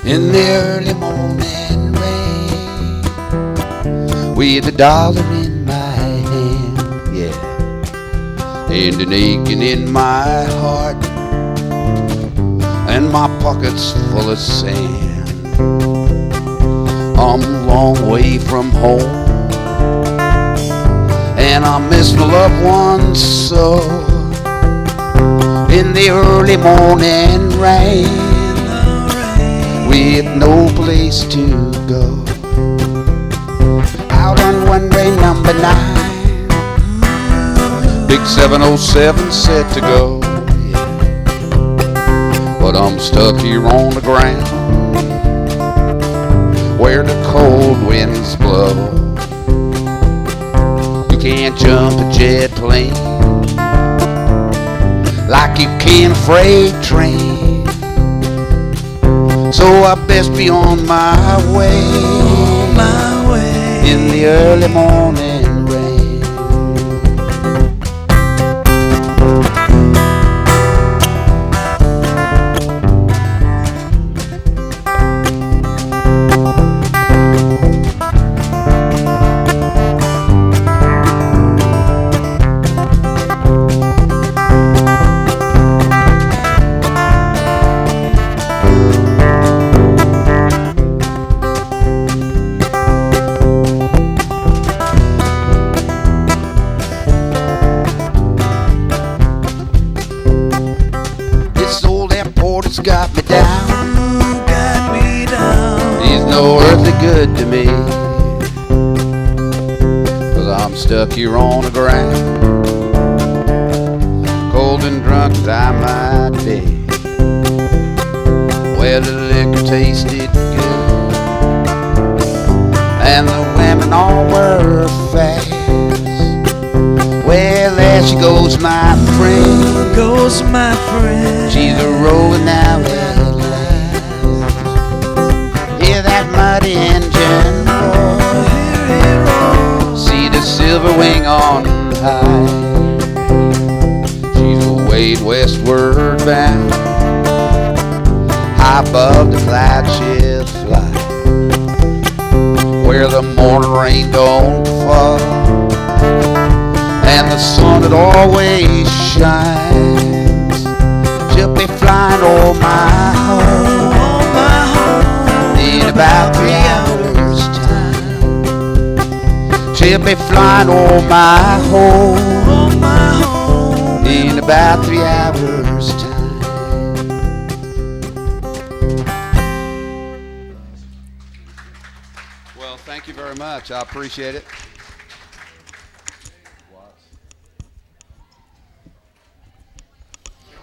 in the early morning rain, with $1 in my hand, yeah, and an aching in my heart, and my pockets full of sand. I'm a long way from home, and I miss my loved ones so. In the early morning rain, with no place to go, out on one-way number 9, big 707 set to go, but I'm stuck here on the ground where the cold winds blow. You can't jump a jet plane like you can a freight train, so I best be on my way, in the early morning rain. Got me down, he's no earthly good to me, 'cause I'm stuck here on the ground, cold and drunk as I might be, where the liquor tasted good, and the women all were fast. Well, there she goes, my friend. She's a rolling now at last. Hear that mighty engine roar. See the silver wing on high. She's away westward bound, high above the flagship fly, where the morning rain don't fall, and the sun that always shines. She'll be flying over my home, in about 3 hours time. She'll be flying over my home, in about 3 hours time. Well, thank you very much. I appreciate it.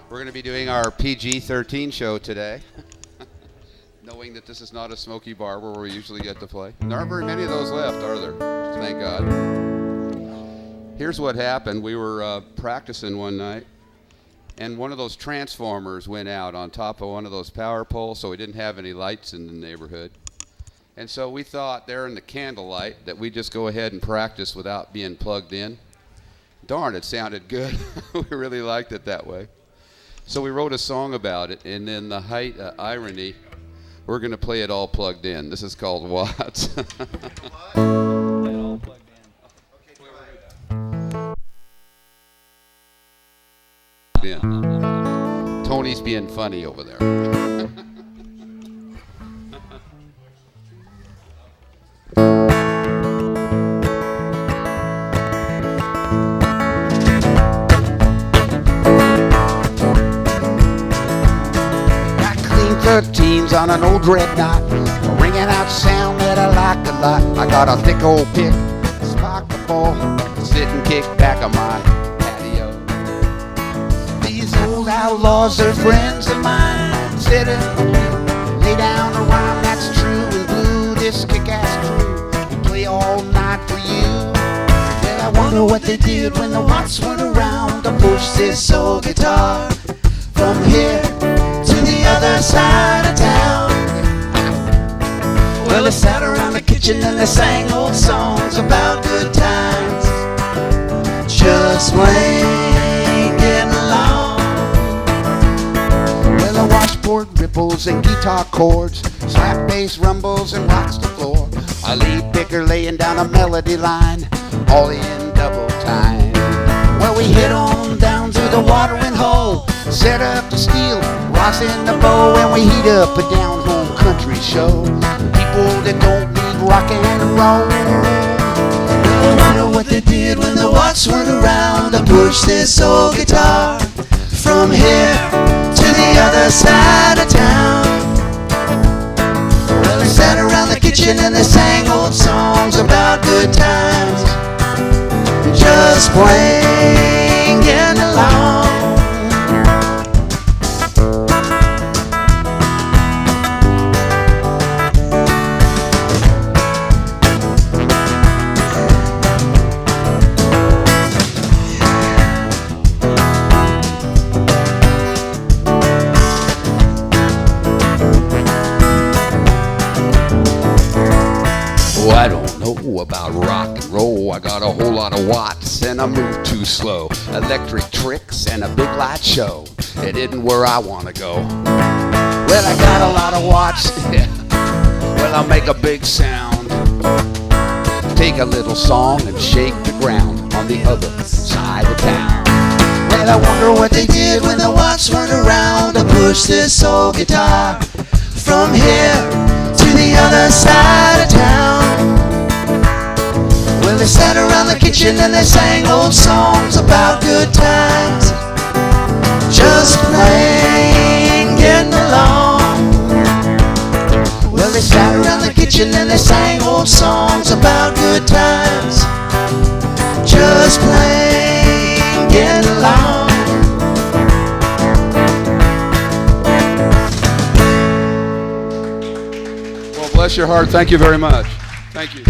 We're going to be doing our PG-13 show today, knowing that this is not a smoky bar where we usually get to play. There aren't very many of those left, are there? Thank God. Here's what happened. We were practicing one night, and one of those transformers went out on top of one of those power poles, so we didn't have any lights in the neighborhood. And so we thought there in the candlelight that we'd just go ahead and practice without being plugged in. Darn, it sounded good. We really liked it that way. So we wrote a song about it, and in the height of irony, we're going to play it all plugged in. This is called Watts. Tony's being funny over there. On an old dreadnought, ringing out sound that I like a lot. I got a thick old pick, spark the ball, sit and kick back on my patio. These old outlaws are friends of mine. Sit and lay down a rhyme that's true and blue. This kick-ass crew, we play all night for you. Well, I wonder what they did when the Watts went around to push this old guitar from here to the other side of town. Well, they sat around the kitchen and they sang old songs about good times, just plain getting along. Well, the washboard rippled fills and guitar chords, slap bass rumbles and rocks the floor. A lead picker laying down a melody line, all in double time. Well, we head on down to the watering hole, set up the steel, rocks in the bow, and we heat up a down-home country show. People that don't need rock and roll. I wonder what they did when the Watts weren't around to push this old guitar from here to the other side of town. Well, they sat around the kitchen and they sang old songs about good times, just plain getting along. I don't know about rock and roll. I got a whole lot of watts and I move too slow. Electric tricks and a big light show. It isn't where I want to go. Well, I got a lot of watts. Yeah. Well, I'll make a big sound. Take a little song and shake the ground on the other side of town. Well, I wonder what they did when the Watts weren't around to push this old guitar from here to the other side of town. Well, they sat around the kitchen and they sang old songs about good times, just plain getting along. Well, they sat around the kitchen and they sang old songs about good times, just plain getting along. Well, bless your heart. Thank you very much. Thank you.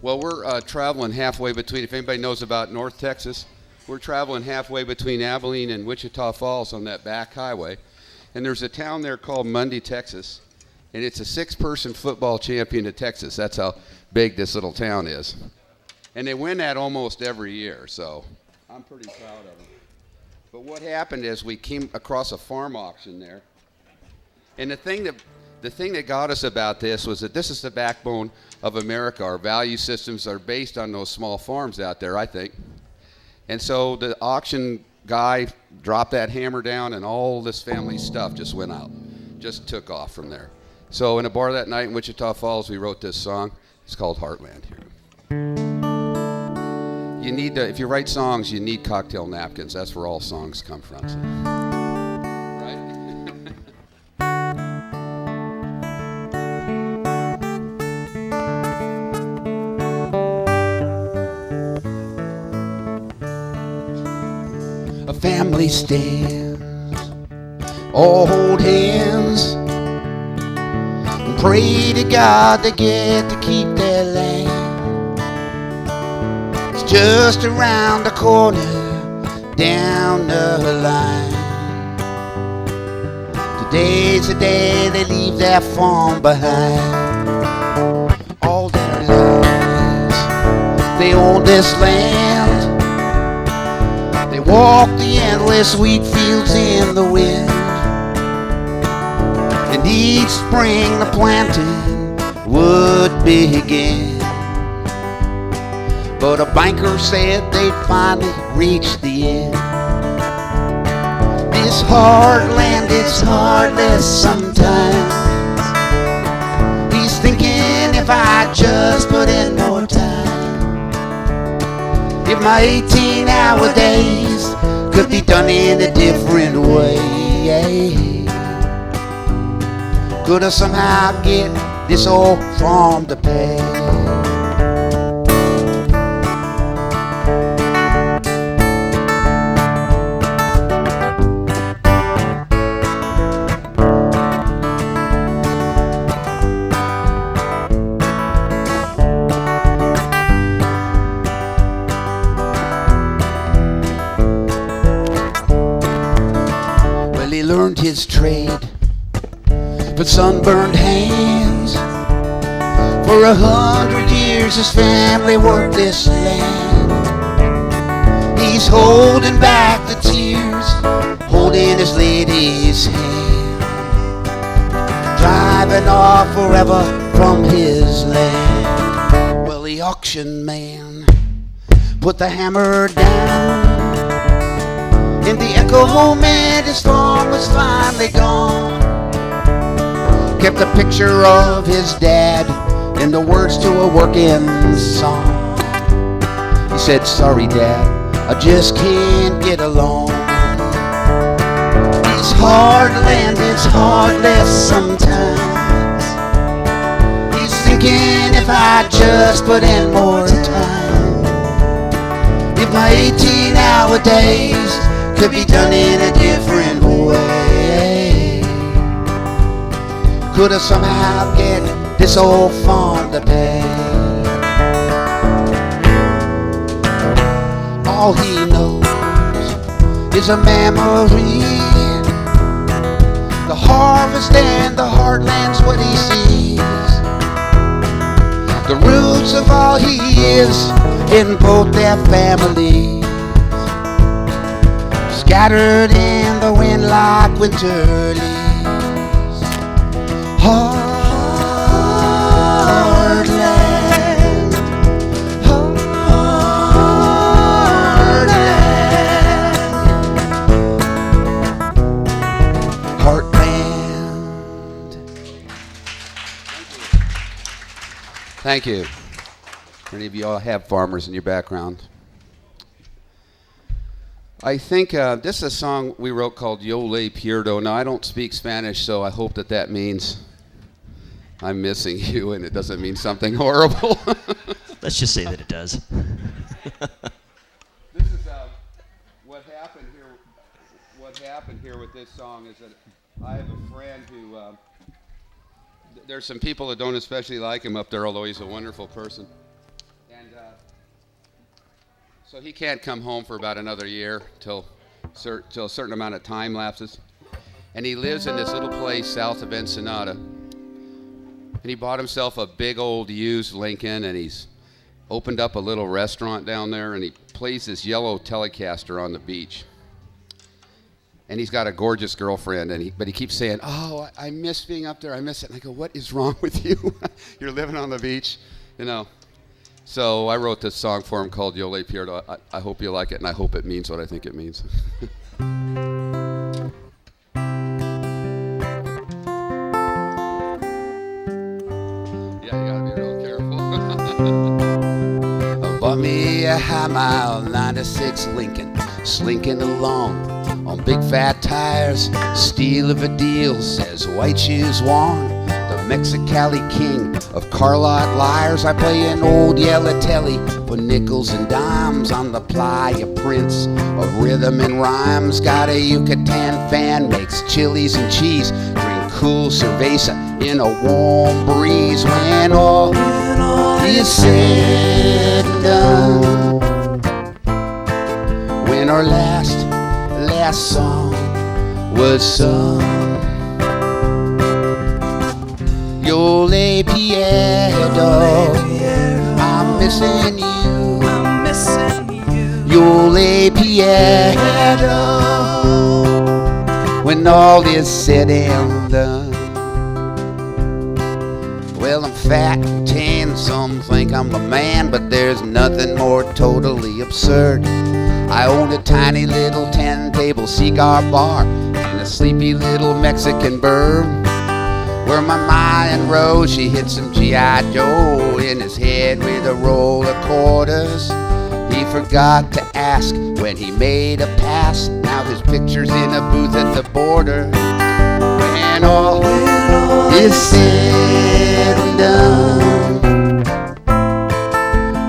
Well, we're traveling halfway between, if anybody knows about North Texas, we're traveling halfway between Abilene and Wichita Falls on that back highway. And there's a town there called Mundy, Texas, and it's a 6-person football champion of Texas. That's how big this little town is. And they win that almost every year, so I'm pretty proud of them. But what happened is we came across a farm auction there. And the thing that got us about this was that this is the backbone of America. Our value systems are based on those small farms out there, I think. And so the auction guy dropped that hammer down and all this family stuff just went out, just took off from there. So in a bar that night in Wichita Falls, we wrote this song. It's called Heartland. You need to, if you write songs, you need cocktail napkins. That's where all songs come from. So. Family stands, all hold hands, and pray to God they get to keep their land. It's just around the corner, down the line. Today's the day they leave their farm behind. All their lives, they own this land. They walk the endless wheat fields in the wind, and each spring the planting would begin. But a banker said they'd finally reached the end. This hard land, it's heartless sometimes. He's thinking if I just put in more time, if my 18-hour days could be done in a different way, could I somehow get this old farm to pay? Learned his trade, but sunburned hands. For 100 years his family worked this land. He's holding back the tears, his hand, driving off forever from his land. Well, the auction man put the hammer down, and the echo man, his farm was finally gone. Kept a picture of his dad and the words to a working song. He said, sorry Dad, I just can't get along. This hard land is heartless sometimes. He's thinking if I just put in more time, if my 18-hour days could be done in a different way, could I somehow get this old farm to pay? All he knows is a memory. The harvest and the heartland's what he sees. The roots of all he is in both their families, scattered in the wind like winter leaves. Heartland, heartland. Thank you. Any of you all have farmers in your background? I think this is a song we wrote called Yo Le Pierdo. Now, I don't speak Spanish, so I hope that means I'm missing you, and it doesn't mean something horrible. Let's just say that it does. This is what happened here. What happened here with this song is that I have a friend who. There's some people that don't especially like him up there, although he's a wonderful person. And so he can't come home for about another year till a certain amount of time lapses. And he lives in this little place south of Ensenada. And he bought himself a big old used Lincoln, and he's opened up a little restaurant down there, and he plays this yellow Telecaster on the beach. And he's got a gorgeous girlfriend, but he keeps saying, oh, I miss being up there, I miss it. And I go, what is wrong with you? You're living on the beach, you know. So I wrote this song for him called Yo Le Pierdo. I hope you like it, and I hope it means what I think it means. Yeah, you gotta be real careful. I bought me a high-mile 96 Lincoln, slinking along on big fat tires, steal of a deal, says white shoes worn. The Mexicali king of car lot liars. I play an old yellow telly for nickels and dimes on the playa, prince of rhythm and rhymes. Got a Yucatan fan, makes chilies and cheese, drink cool cerveza in a warm breeze. When all is said and done, when our last song was sung, Yo Le Pierdo, I'm missing you. Yo Le Pierdo, when all is said and done. Well, I'm fat and tan, some think I'm the man, but there's nothing more totally absurd. I own a tiny little 10-table cigar bar in a sleepy little Mexican burg, where my Mayan Rose, she hit some G.I. Joe in his head with a roll of quarters. He forgot to ask when he made a pass. Now his picture's in a booth at the border. When all is said and done,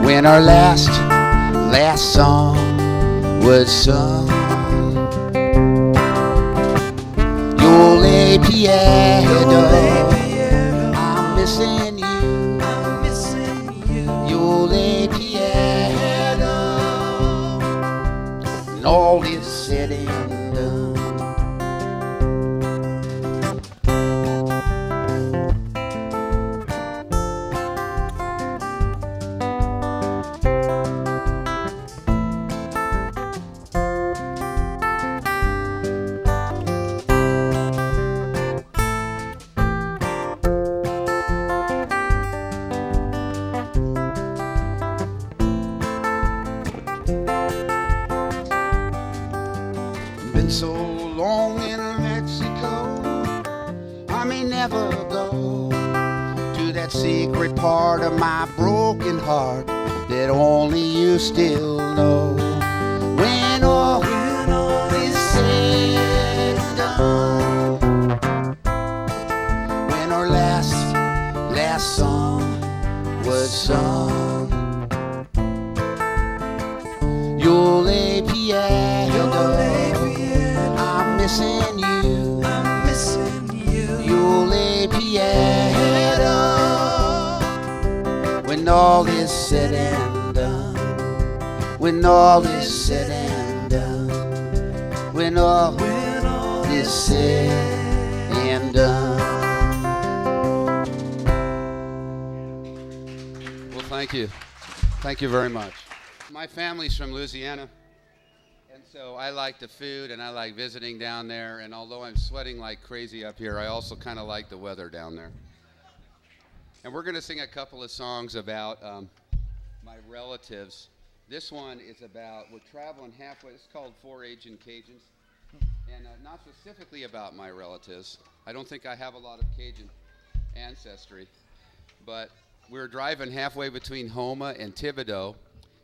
when our last song was sung, Yo Le Pierdo, I'm missing you. Yo Le Pierdo, and all is said and done. may never go to that secret part of my broken heart that only you still know. When all is said and done, when our last song was sung, you'll lay piano, I'm missing you, you'll lay piano, when all is said and done, when all is said and done, when all is said and done. Well, thank you. Thank you very much. My family's from Louisiana, and so I like the food and I like visiting down there, and although I'm sweating like crazy up here, I also kind of like the weather down there. And we're going to sing a couple of songs about my relatives. This one is about, we're traveling halfway, it's called Four Aging Cajuns, and not specifically about my relatives. I don't think I have a lot of Cajun ancestry, but we're driving halfway between Houma and Thibodaux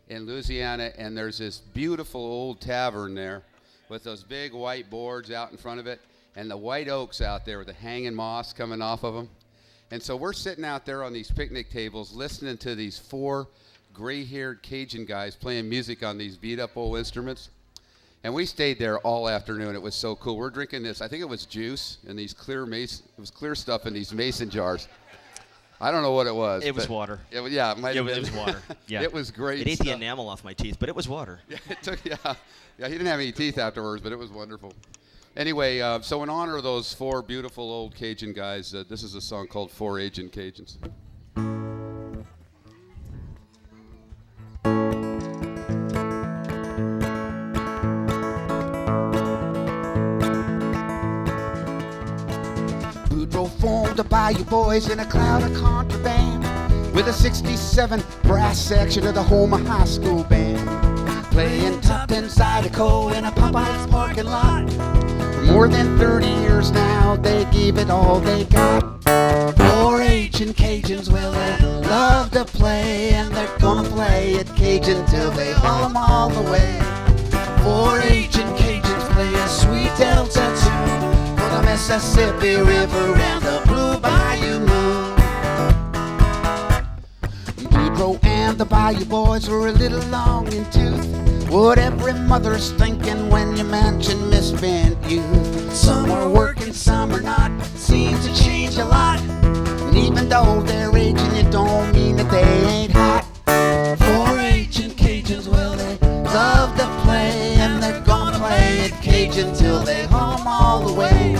in Louisiana, and there's this beautiful old tavern there with those big white boards out in front of it and the white oaks out there with the hanging moss coming off of them. And so we're sitting out there on these picnic tables listening to these four gray-haired Cajun guys playing music on these beat-up old instruments. And we stayed there all afternoon. It was so cool. We're drinking this, I think it was juice, in these clear stuff in these mason jars. I don't know what it was. It was water. It was, yeah, it might have been. It was water. Yeah. It was great. It ate stuff. the enamel off my teeth, but it was water. Yeah, it took. Yeah, he didn't have any teeth afterwards, but it was wonderful. Anyway, so in honor of those four beautiful old Cajun guys, this is a song called Four Aging Cajuns. Formed the Bayou Boys in a cloud of contraband with a 67 brass section of the Houma High School band, playing tucked inside a in a Popeye's parking lot. For more than 30 years now, they gave it all they got. Four Aging Cajuns, well, they love to play, and they're gonna play it Cajun till they haul 'em all the way. Four Aging Cajuns play a sweet Delta tune for the Mississippi River and the Blue Bayou Moon. Boudreaux and the Bayou Boys were a little long in tooth. What every mother's thinking when you mention misspent youth. Some are working, some are not. Seems to change a lot. And even though they're aging, it don't mean that they ain't hot. Four Aging Cajuns, well, they love to play, and they're gonna play it Cajun till they haul 'em all the way.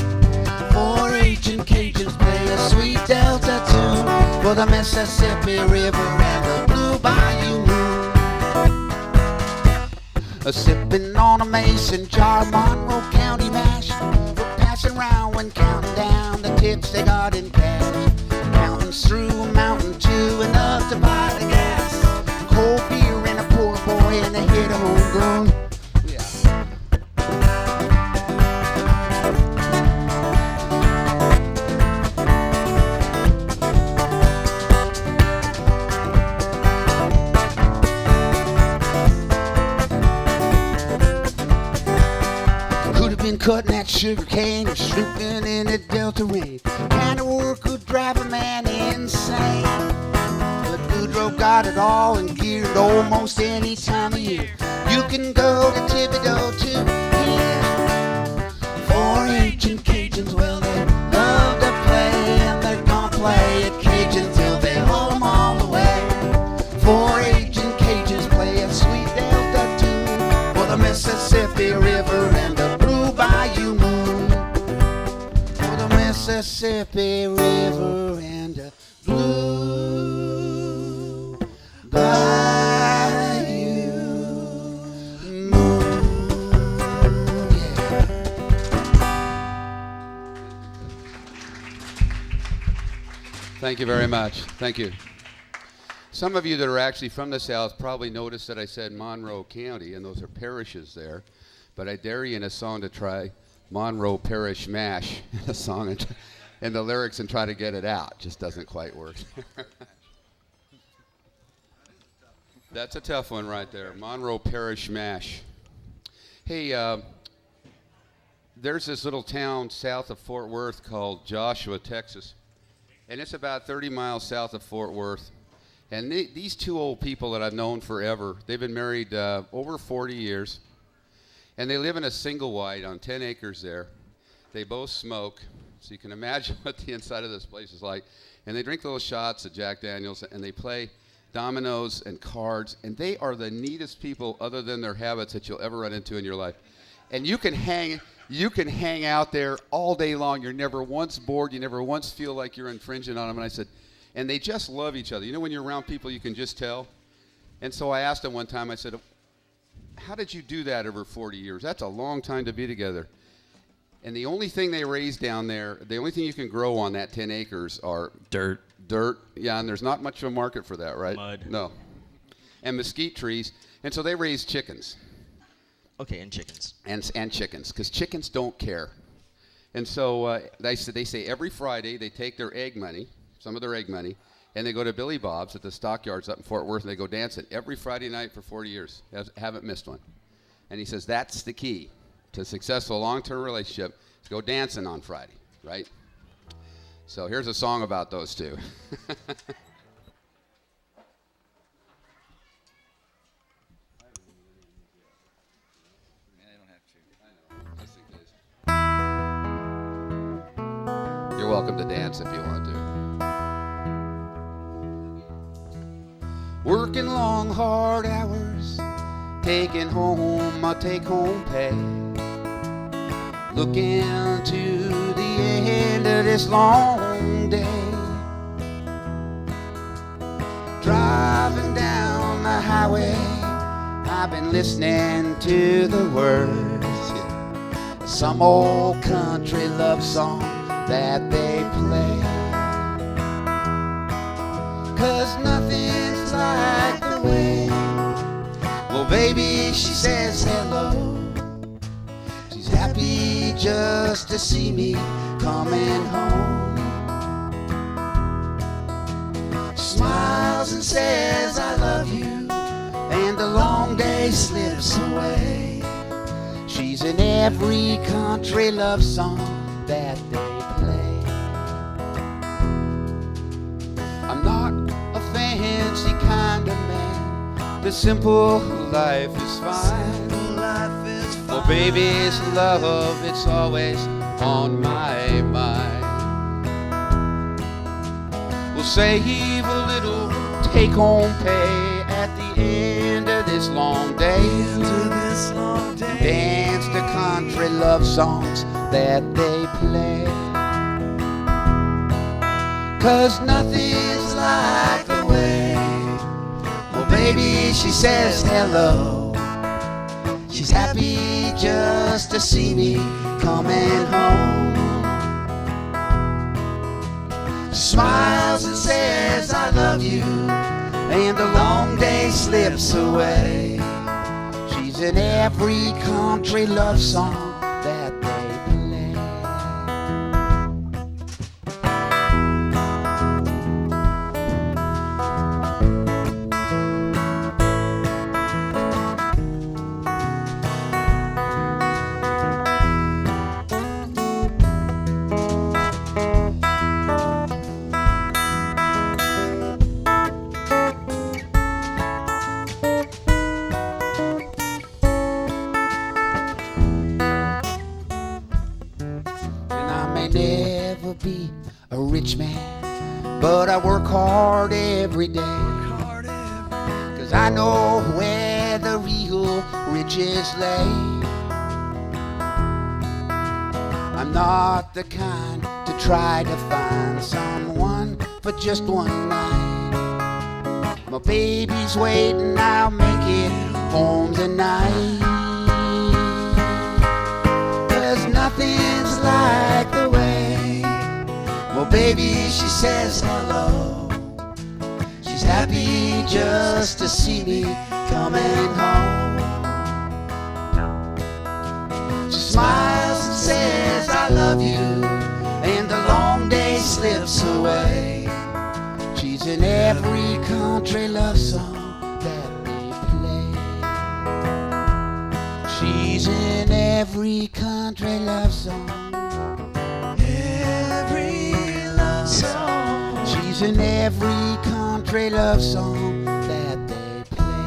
Four Aging Cajuns play a sweet Delta tune for the Mississippi River and the Blue Bayou Moon. Sipping on a mason jar, Monroe County mash. We're passing round when counting down the tips they got in cash. Mountains through, mountain two, enough to buy the gas. Cold beer and a poor boy and a hit of homegrown. Cutting that sugar cane or snooping in the Delta rain. Kind of work could drive a man insane. But Boudreaux got it all and geared almost any time of year. You can go to Thibodaux too. Yeah. Four Aging Cajuns, well, they love to play, and they're gonna play it Cajun till they haul 'em all the way. Four Aging Cajuns play a sweet Delta tune for the Mississippi River and the Bayou Moon, for the Mississippi River and the Blue Bayou Moon. Yeah. Thank you very much. Thank you. Some of you that are actually from the South probably noticed that I said Monroe County, and those are parishes there. But I dare you in a song to try Monroe Parish Mash, a song in the lyrics and try to get it out. Just doesn't quite work. That's a tough one right there. Monroe Parish Mash. Hey, there's this little town south of Fort Worth called Joshua, Texas. And it's about 30 miles south of Fort Worth. And these two old people that I've known forever, they've been married over 40 years. And they live in a single wide on 10 acres there. They both smoke, so you can imagine what the inside of this place is like. And they drink little shots of Jack Daniels, and they play dominoes and cards. And they are the neatest people, other than their habits, that you'll ever run into in your life. And you can hang out there all day long. You're never once bored. You never once feel like you're infringing on them. And I said, and they just love each other. You know, when you're around people, you can just tell. And so I asked them one time, I said, how did you do that over 40 years? That's a long time to be together. And the only thing they raise down there, the only thing you can grow on that 10 acres are Dirt. Yeah, and there's not much of a market for that, right? Mud. No. And mesquite trees. And so they raise chickens. Okay, and chickens. And chickens, because chickens don't care. And so they say every Friday they take their egg money, some of their egg money, and they go to Billy Bob's at the stockyards up in Fort Worth, and they go dancing every Friday night for 40 years. Haven't missed one. And he says that's the key to a successful long-term relationship, is go dancing on Friday, right? So here's a song about those two. You're welcome to dance if you want to. Working long, hard hours, taking home my take-home pay. Looking to the end of this long day. Driving down the highway, I've been listening to the words. Some old country love song that they play. 'Cause nothing's like the way, well baby, she says hello. She's happy just to see me coming home. Smiles and says I love you, and the long day slips away. She's in every country love song that they play. I'm not a fancy kind of man, the simple life is fine. Well, baby's love, it's always on my mind. We'll save a little take-home pay at the end of this long day. Dance to country love songs that they play. 'Cause nothing's like the way, well baby, she says hello. She's happy just to see me coming home. Smiles and says I love you, and the long day slips away. She's in every country love song that they play. Never be a rich man, but I work hard every day. 'Cause I know where the real riches lay. I'm not the kind to try to find someone for just one night. My baby's waiting, I'll make it home tonight. 'Cause nothing's like the way, well baby, she says hello. She's happy just to see me coming home. She smiles and says I love you, and the long day She's in every country love song that they play. She's in every country love song. Every love song. She's in every country love song that they play.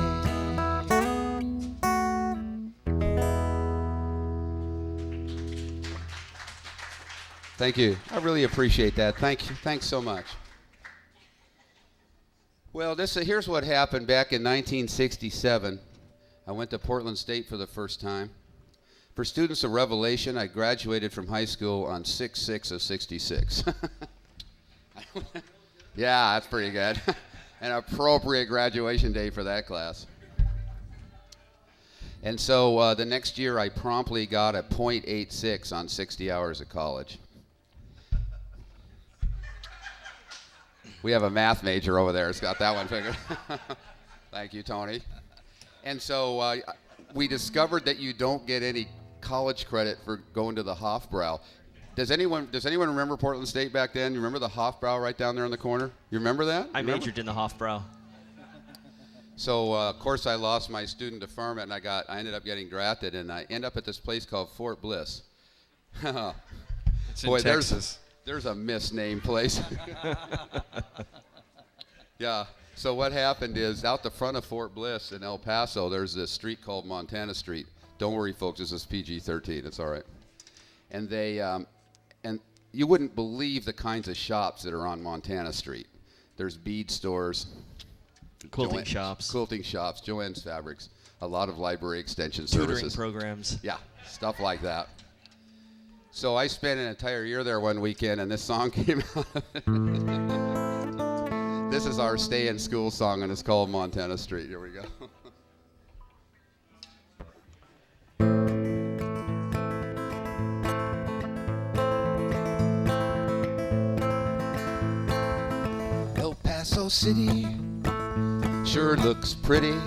Thank you. I really appreciate that. Thank you. Thanks so much. Well, here's what happened back in 1967. I went to Portland State for the first time. For students of Revelation, I graduated from high school on 6/6 of 66. Yeah, that's pretty good. An appropriate graduation day for that class. And so the next year, I promptly got a .86 on 60 hours of college. We have a math major over there. It's got that one figured. Thank you, Tony. And so we discovered that you don't get any college credit for going to the Hofbrau. Does anyone remember Portland State back then? You remember the Hofbrau right down there in the corner? You remember that? I majored in the Hofbrau. So of course I lost my student deferment, and I ended up getting drafted, and I end up at this place called Fort Bliss. It's in Boy, Texas. There's a misnamed place. Yeah. So what happened is out the front of Fort Bliss in El Paso, there's this street called Montana Street. Don't worry, folks. This is PG-13. It's all right. And and you wouldn't believe the kinds of shops that are on Montana Street. There's bead stores, Quilting shops. Joann's Fabrics, a lot of library extension Tutoring services. programs. Yeah, stuff like that. So I spent an entire year there one weekend, and this song came out. This is our stay in school song, and it's called Montana Street. Here we go. El Paso City sure looks pretty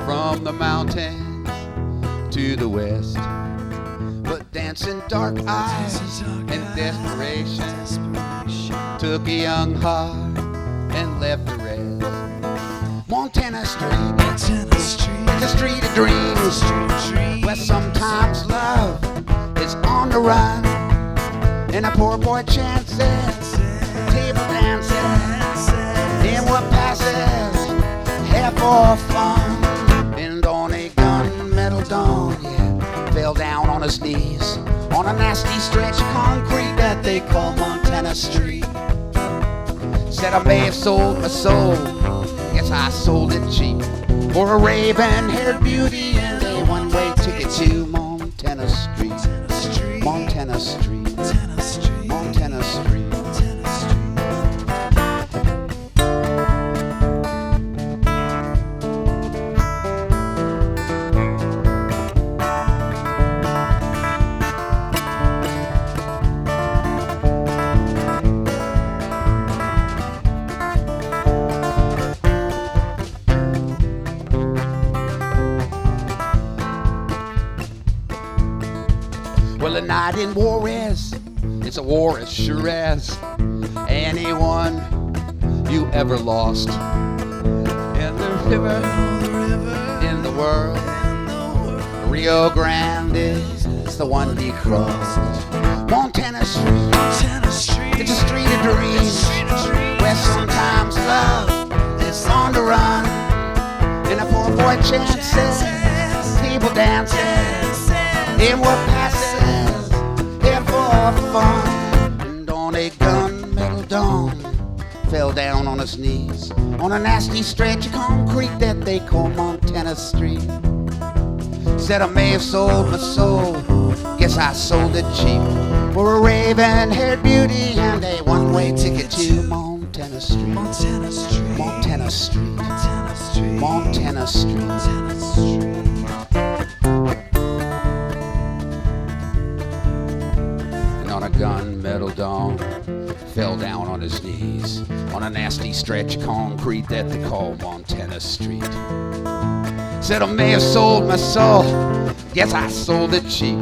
from the mountains to the west. But dancing dark eyes and desperation took a young heart and left the rest. Montana Street, it's a street of dreams, where sometimes love is on the run, and a poor boy chances table dancing in what passes half for fun. And on a gunmetal dawn, yeah, fell down on his knees on a nasty stretch of concrete that they call Montana Street. Said I may have sold my soul, guess I sold it cheap, for a raven-haired beauty and a one-way ticket to Montana Street. Montana Street. Montana Street. Well, a night in war is, it's a war as sure as anyone you ever lost. In the river, in the world, Rio Grande is the one he crossed. Montana Street, it's a street of dreams, where sometimes love is on the run, and a poor boy chances table dances in what passes here for fun. And on a gunmetal dawn, fell down on his knees on a nasty stretch of concrete that they call Montana Street. Said I may have sold my soul, guess I sold it cheap, for a raven-haired beauty and a one-way ticket to Montana Street. Montana Street. Montana Street. Montana Street. Montana Street. Montana Street. On a gunmetal dawn, fell down on his knees on a nasty stretch of concrete that they call Montana Street. Said I may have sold my soul, guess I sold it cheap,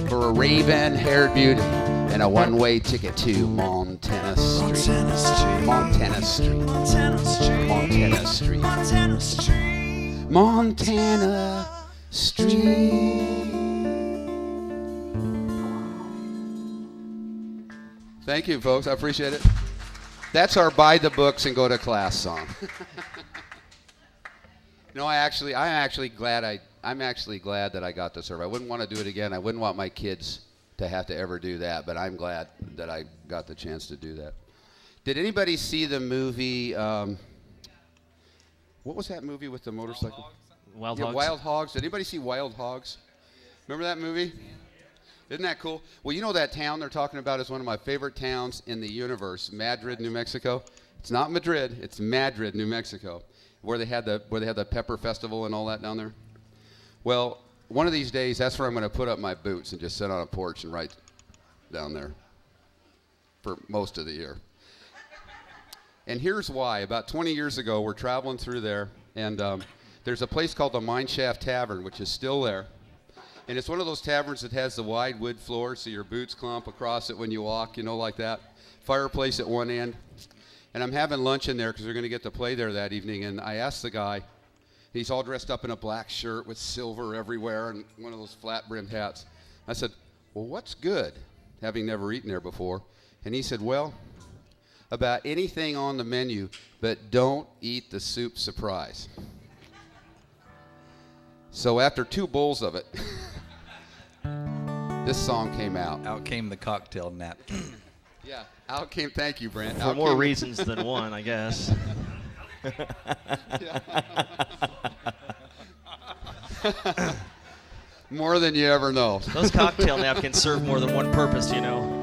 for a raven-haired beauty and and a one-way ticket to Montana Street. Montana Street. Montana Street. Montana Street. Montana Street. Montana Street. Montana Street. Thank you, folks. I appreciate it. That's our buy the books and go to class song. No, I'm actually glad that I got to serve. I wouldn't want to do it again. I wouldn't want my kids to have to ever do that, but I'm glad that I got the chance to do that. Did anybody see the movie, what was that movie with the motorcycle? Wild Yeah, Hogs. Wild Hogs. Did anybody see Wild Hogs? Remember that movie? Isn't that cool? Well, you know that town they're talking about is one of my favorite towns in the universe, Madrid, New Mexico. It's not Madrid, it's Madrid, New Mexico, where they had the Pepper Festival and all that down there. Well, one of these days, that's where I'm going to put up my boots and just sit on a porch and write down there for most of the year. And here's why. About 20 years ago, we're traveling through there, and there's a place called the Mine Shaft Tavern, which is still there. And it's one of those taverns that has the wide wood floor, so your boots clump across it when you walk, you know, like that. Fireplace at one end. And I'm having lunch in there because we're going to get to play there that evening. And I asked the guy, he's all dressed up in a black shirt with silver everywhere and one of those flat-brimmed hats. I said, well, what's good, having never eaten there before? And he said, well, about anything on the menu, but don't eat the soup surprise. So after 2 bowls of it, this song came out. Out came the cocktail napkin. Yeah, out came, thank you, Brent. For Out more came- reasons than one, I guess. More than you ever know. Those cocktail napkins serve more than one purpose, you know.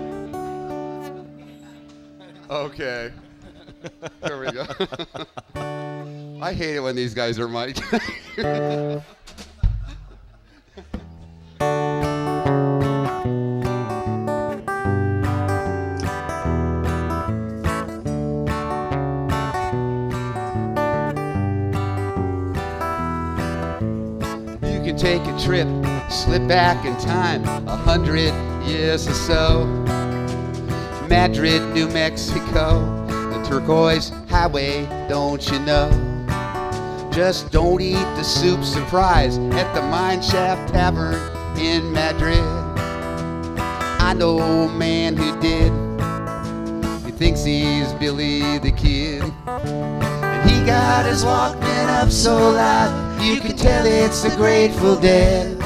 Okay. There we go. I hate it when these guys are mic'd. You can take a trip, slip back in time 100 years or so. Madrid, New Mexico, the turquoise highway, don't you know? Just don't eat the soup surprise at the Mine Shaft Tavern in Madrid. I know a man who did. He thinks he's Billy the Kid. And he got his Walkman up so loud, you can tell it's the Grateful Dead.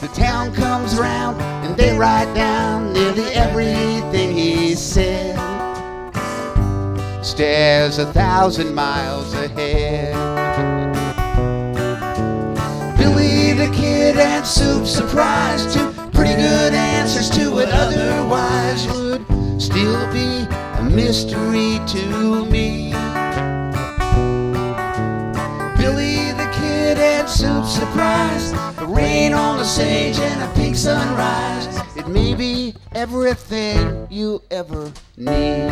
The town comes round and they write down nearly everything he said. Stares 1,000 miles ahead. Billy the Kid and soup surprise, 2 pretty good answers to what otherwise would still be a mystery to me. Billy the Kid and soup surprise, the rain on the sage and a pink sunrise. It may be everything you ever need.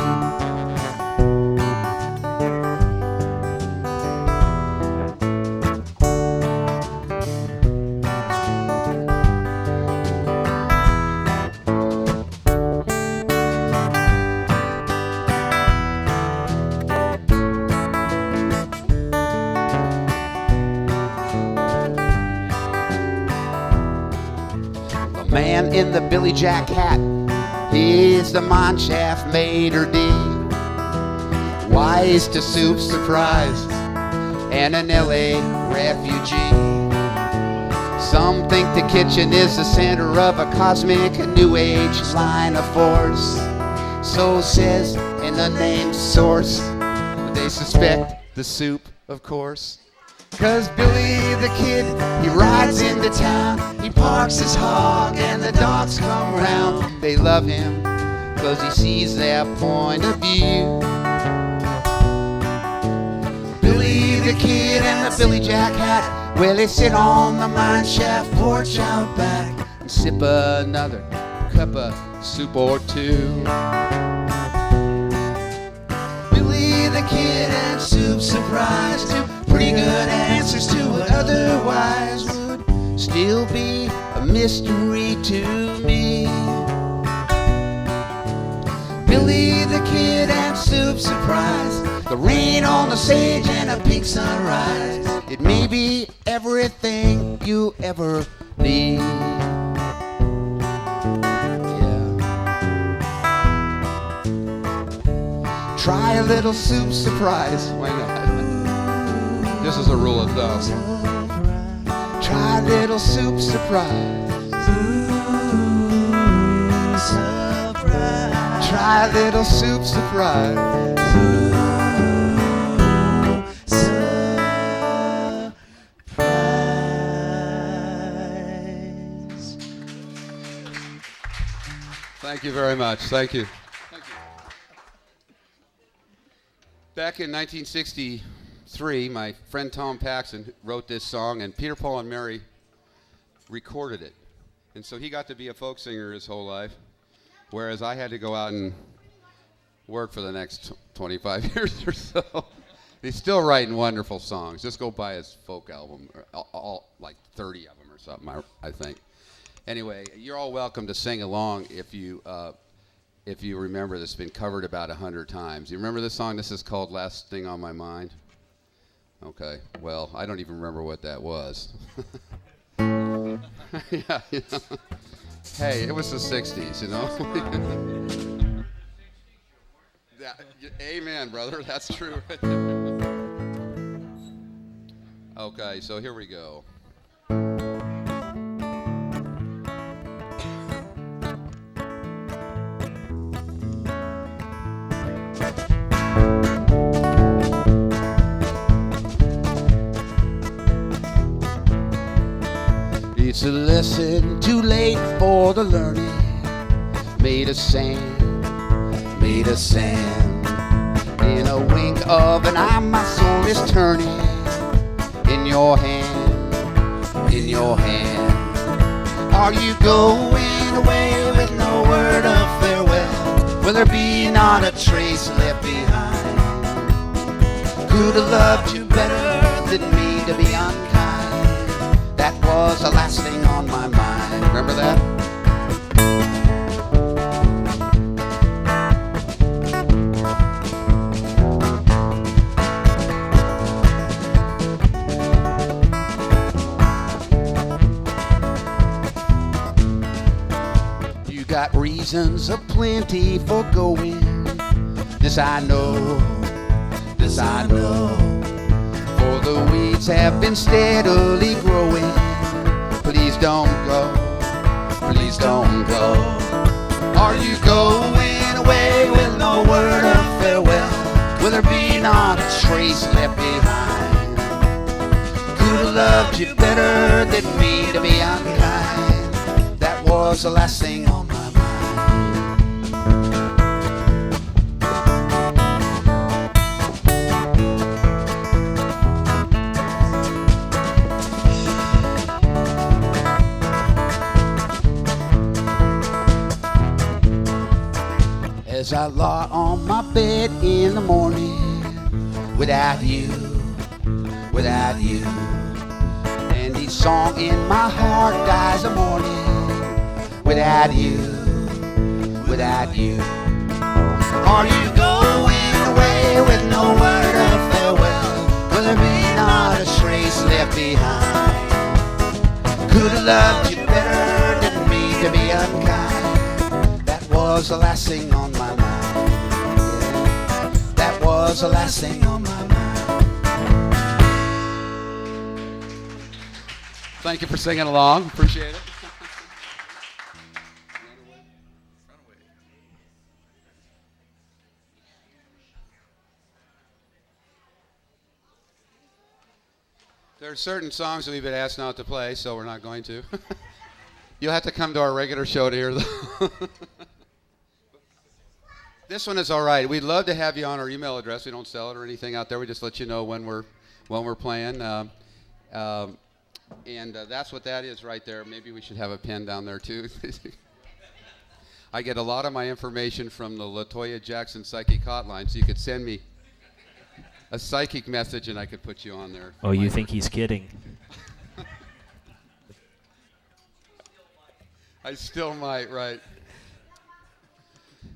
Man in the Billy Jack hat, he's the Mine Shaft maitre d', wise to soup surprise, and an LA refugee. Some think the kitchen is the center of a cosmic new age line of force. So says an unnamed source, but they suspect the soup, of course. 'Cause Billy the Kid, he rides into town, he parks his hog and the dogs come round. They love him 'cause he sees their point of view. Billy the Kid and the Billy Jack hat, well, they sit on the Mine Shaft porch out back and sip another cup of soup or two. Billy the Kid and soup surprise, 2 pretty good answers to what otherwise would still be a mystery to me. Billy the Kid and Soup Surprise, the rain on the sage and a pink sunrise. It may be everything you ever need. Try a little soup surprise. Why not? This is a rule of thumb. Try a little soup surprise. Try a little soup surprise. Thank you very much. Thank you. Back in 1963, my friend Tom Paxson wrote this song, and Peter, Paul, and Mary recorded it. And so he got to be a folk singer his whole life, whereas I had to go out and work for the next 25 years or so. He's still writing wonderful songs. Just go buy his folk album, all like 30 of them or something, I think. Anyway, you're all welcome to sing along if you remember. This has been covered about 100 times. You remember this song? This is called Last Thing on My Mind. Okay, well, I don't even remember what that was. Yeah, you know. Hey, it was the 60s, you know? Amen, brother, that's true. Okay, so here we go. It's a lesson too late for the learning. Made of sand, made of sand. In a wink of an eye, my soul is turning. In your hand, in your hand. Are you going away with no word of farewell? Will there be not a trace left behind? Could have loved you better than me to be unkind. That was the last thing on my mind. Remember that? You got reasons aplenty for going. This I know, this I know. For the weeds have been steadily growing. Please don't go, please don't go. Are you going away with no word of farewell? Will there be not a trace left behind? Could have loved you better than me to be unkind. That was the last thing on my mind. As I lie on my bed in the morning, without you, without you. And each song in my heart dies a mourning, without you, without you. Are you going away with no word of farewell? Will there be not a trace left behind? Could have loved you better than me to be unkind. That was the last thing on my mind. That was the last thing on my mind. Thank you for singing along. Appreciate it. There are certain songs that we've been asked not to play, so we're not going to. You'll have to come to our regular show to hear them. This one is all right. We'd love to have you on our email address. We don't sell it or anything out there. We just let you know when we're playing. And that's what that is right there. Maybe we should have a pen down there too. I get a lot of my information from the LaToya Jackson Psychic Hotline, so you could send me a psychic message and I could put you on there. Oh, you think he's kidding? I still might, right.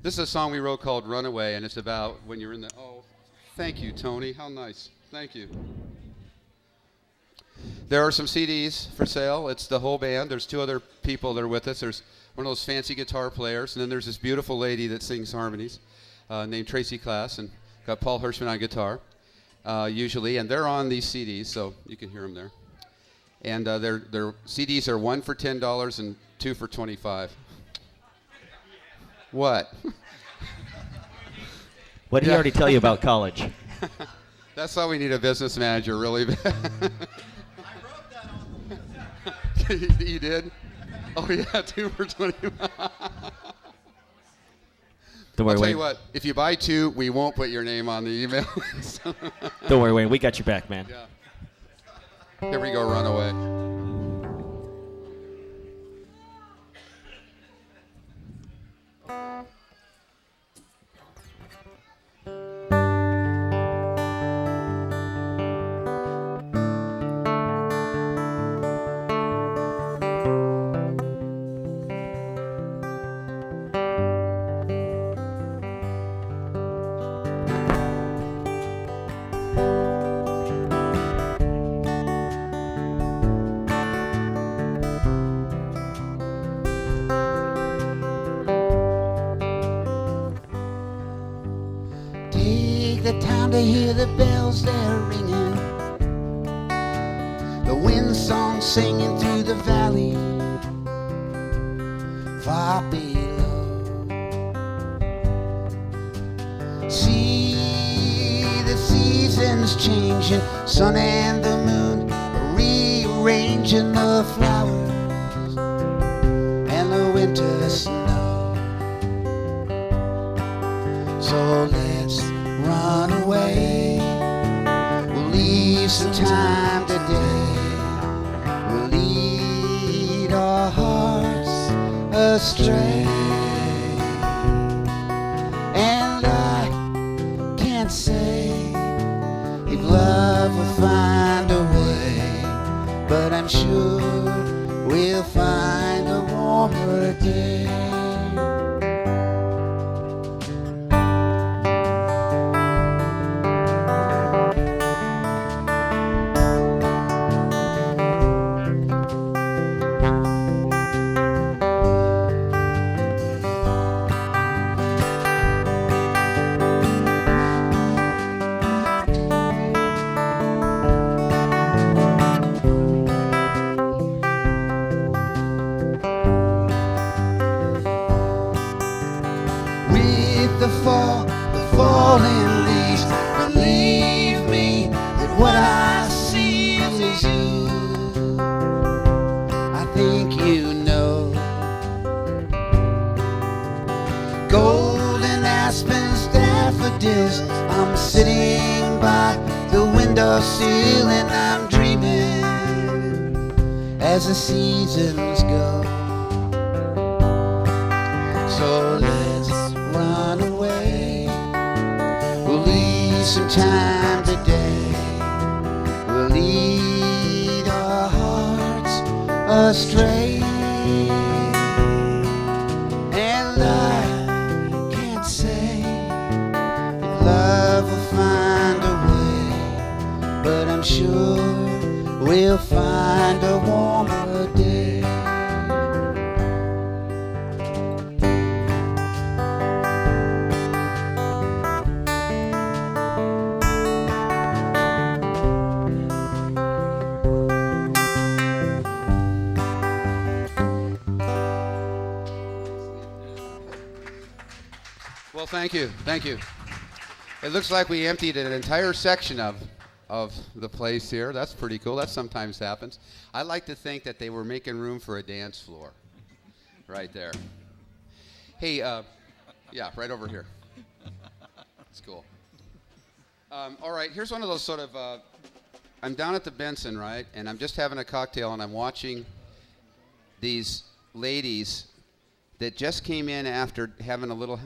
This is a song we wrote called Runaway, and it's about when you're in the... Oh, thank you, Tony. How nice. Thank you. There are some CDs for sale. It's the whole band. There's 2 other people that are with us. There's one of those fancy guitar players, and then there's this beautiful lady that sings harmonies named Tracy Class, and got Paul Hirschman on guitar usually, and they're on these CDs, so you can hear them there. And their CDs are 1 for $10 and 2 for $25. What? What did he already tell you about college? That's why we need a business manager, really bad. I wrote that on. You did? Oh yeah, 2 for 20. Don't worry, I'll tell you Wayne. what. If you buy 2, we won't put your name on the email. Don't worry, Wayne. We got your back, man. Yeah. Here we go, Runaway. The time to hear the bells they're ringing, the wind song singing through the valley far below. See the seasons changing, sun and the moon rearranging the flowers and the winter snow. So let's run away. We'll leave some time today. We'll lead our hearts astray. And I can't say if love will find a way, but I'm sure we'll find a warmer day. The falling leaves, believe me that what I see is you. I think you know. Golden aspens, daffodils, I'm sitting by the windowsill and I'm dreaming as the seasons go. So let's run away. We'll leave some time today. We'll lead our hearts astray. And I can't say if love will find a way, but I'm sure we'll find a warmer day. Well, thank you. Thank you. It looks like we emptied an entire section of the place here. That's pretty cool. That sometimes happens. I like to think that they were making room for a dance floor right there. Hey, yeah, right over here. It's cool. All right, here's one of those sort of, I'm down at the Benson, right, and I'm just having a cocktail, and I'm watching these ladies that just came in after having a little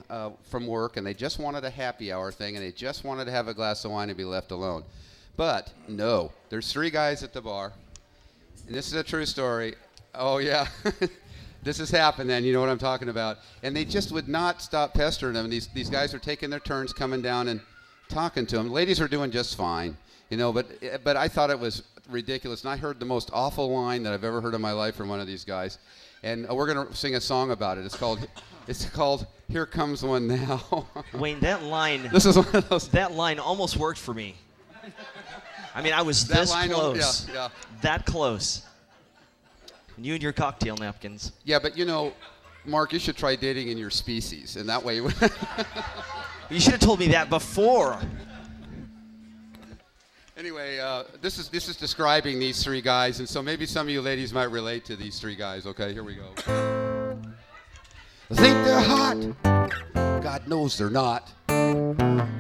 from work, and they just wanted a happy hour thing, and they just wanted to have a glass of wine and be left alone. But no, there's 3 guys at the bar, and this is a true story. Oh yeah, This has happened then, you know what I'm talking about. And they just would not stop pestering him. And these guys are taking their turns coming down and talking to him. Ladies are doing just fine, you know, but I thought it was ridiculous. And I heard the most awful line that I've ever heard in my life from one of these guys. And we're going to sing a song about it. It's called Here Comes One Now. Wayne, that line. This is one of those. That line almost worked for me. I mean, I was this close. Yeah. That close. And you and your cocktail napkins. Yeah, but you know, Mark, you should try dating in your species, and that way. You should have told me that before. Anyway, this is describing these three guys, and so maybe some of you ladies might relate to these three guys. Okay, here we go. I think they're hot. God knows they're not.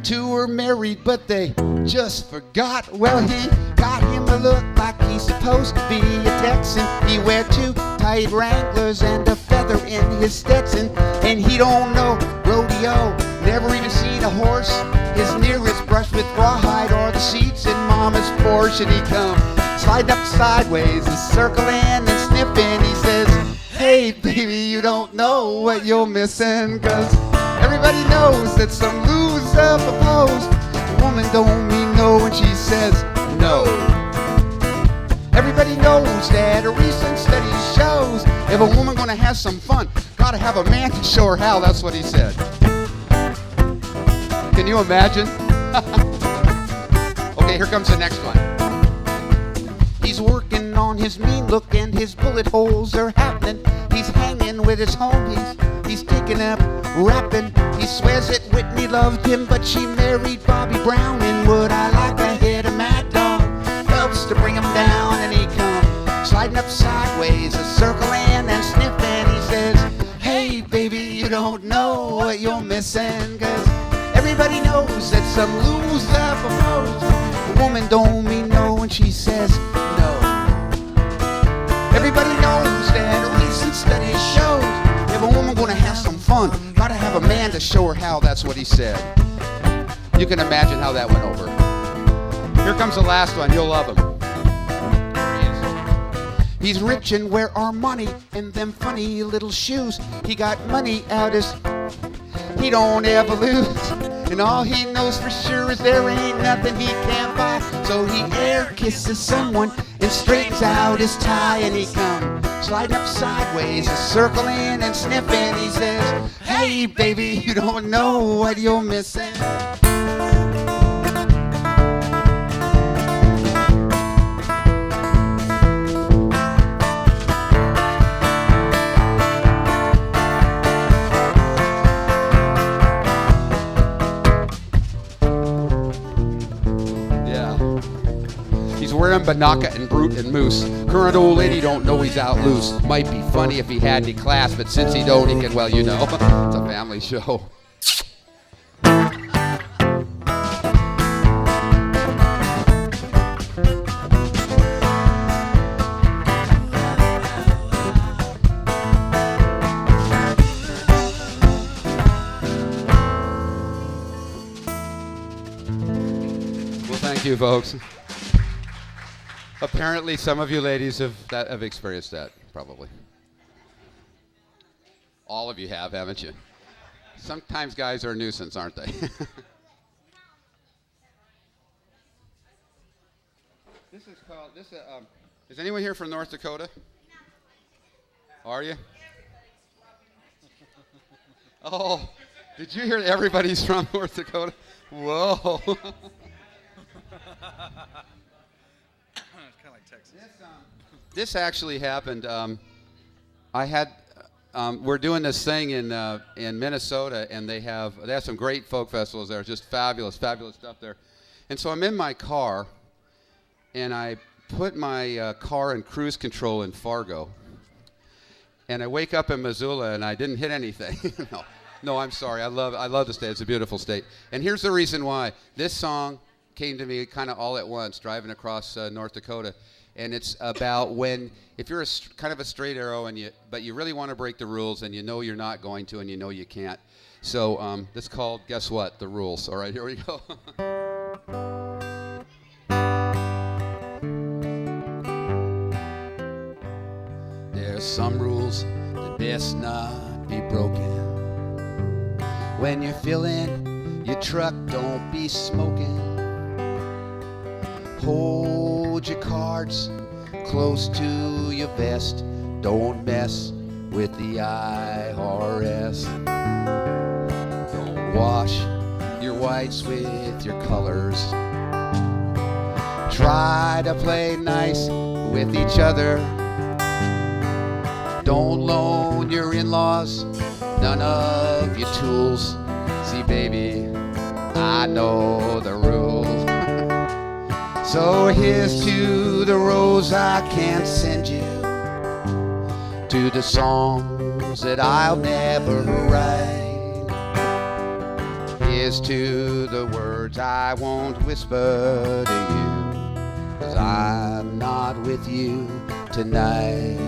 Two are married, but they just forgot. Well, he got him to look like he's supposed to be a Texan. He wear two tight Wranglers and a feather in his Stetson. And he don't know rodeo, never even seen a horse. His nearest brush with rawhide or the seats in Mama's Porsche. And he come sliding up sideways, a circling and sniffing. He says, hey, baby, you don't know what you're missing. 'Cause everybody knows that some loser proposed. A woman don't mean no when she says no. Everybody knows that a recent study shows if a woman gonna have some fun, gotta have a man to show her how. That's what he said. Can you imagine? Okay, here comes the next one. He's working on his mean look and his bullet holes are happening. He's hanging with his homies. He's taking up rapping. He swears that Whitney loved him, but she married Bobby Brown. And would I like to hit a mad dog? Helps to bring him down, and he come sliding up sideways, a circling and sniffing. He says, hey, baby, you don't know what you're missing. 'Cause everybody knows that some loser proposed. A woman don't mean no when she says no. Everybody knows that a recent study shows if a woman gonna have some fun, gotta have a man to show her how. That's what he said. You can imagine how that went over. Here comes the last one. You'll love him. There he is. He's rich and wear Armani and them funny little shoes. He got money out his, he don't ever lose. And all he knows for sure is there ain't nothing he can't buy. So he air kisses someone and straightens out his tie. And he comes sliding up sideways, a circling and sniffing. He says, hey, baby, you don't know what you're missing. Wearing Banaka and Brute and Moose. Current old lady don't know he's out loose. Might be funny if he had any class, but since he don't, he can, well, you know, it's a family show. Well, thank you, folks. Apparently, some of you ladies have experienced that, probably. All of you have, haven't you? Sometimes guys are a nuisance, aren't they? This is called, is anyone here from North Dakota? Are you? Oh, did you hear that everybody's from North Dakota? Whoa. This actually happened. We're doing this thing in Minnesota, and they have some great folk festivals there. Just fabulous stuff there. And so I'm in my car, and I put my car in cruise control in Fargo, and I wake up in Missoula, and I didn't hit anything. No, I'm sorry. I love the state. It's a beautiful state. And here's the reason why. This song came to me kind of all at once, driving across North Dakota. And it's about if you're kind of a straight arrow, but you really want to break the rules, and you know you're not going to, and you know you can't. So this is called, guess what? The Rules. All right, here we go. There's some rules that best not be broken. When you're filling your truck, don't be smoking. Hold your cards close to your vest. Don't mess with the IRS. Don't wash your whites with your colors. Try to play nice with each other. Don't loan your in-laws none of your tools. See, baby, I know the rules. So here's to the rose I can't send you, to the songs that I'll never write. Here's to the words I won't whisper to you, 'cause I'm not with you tonight.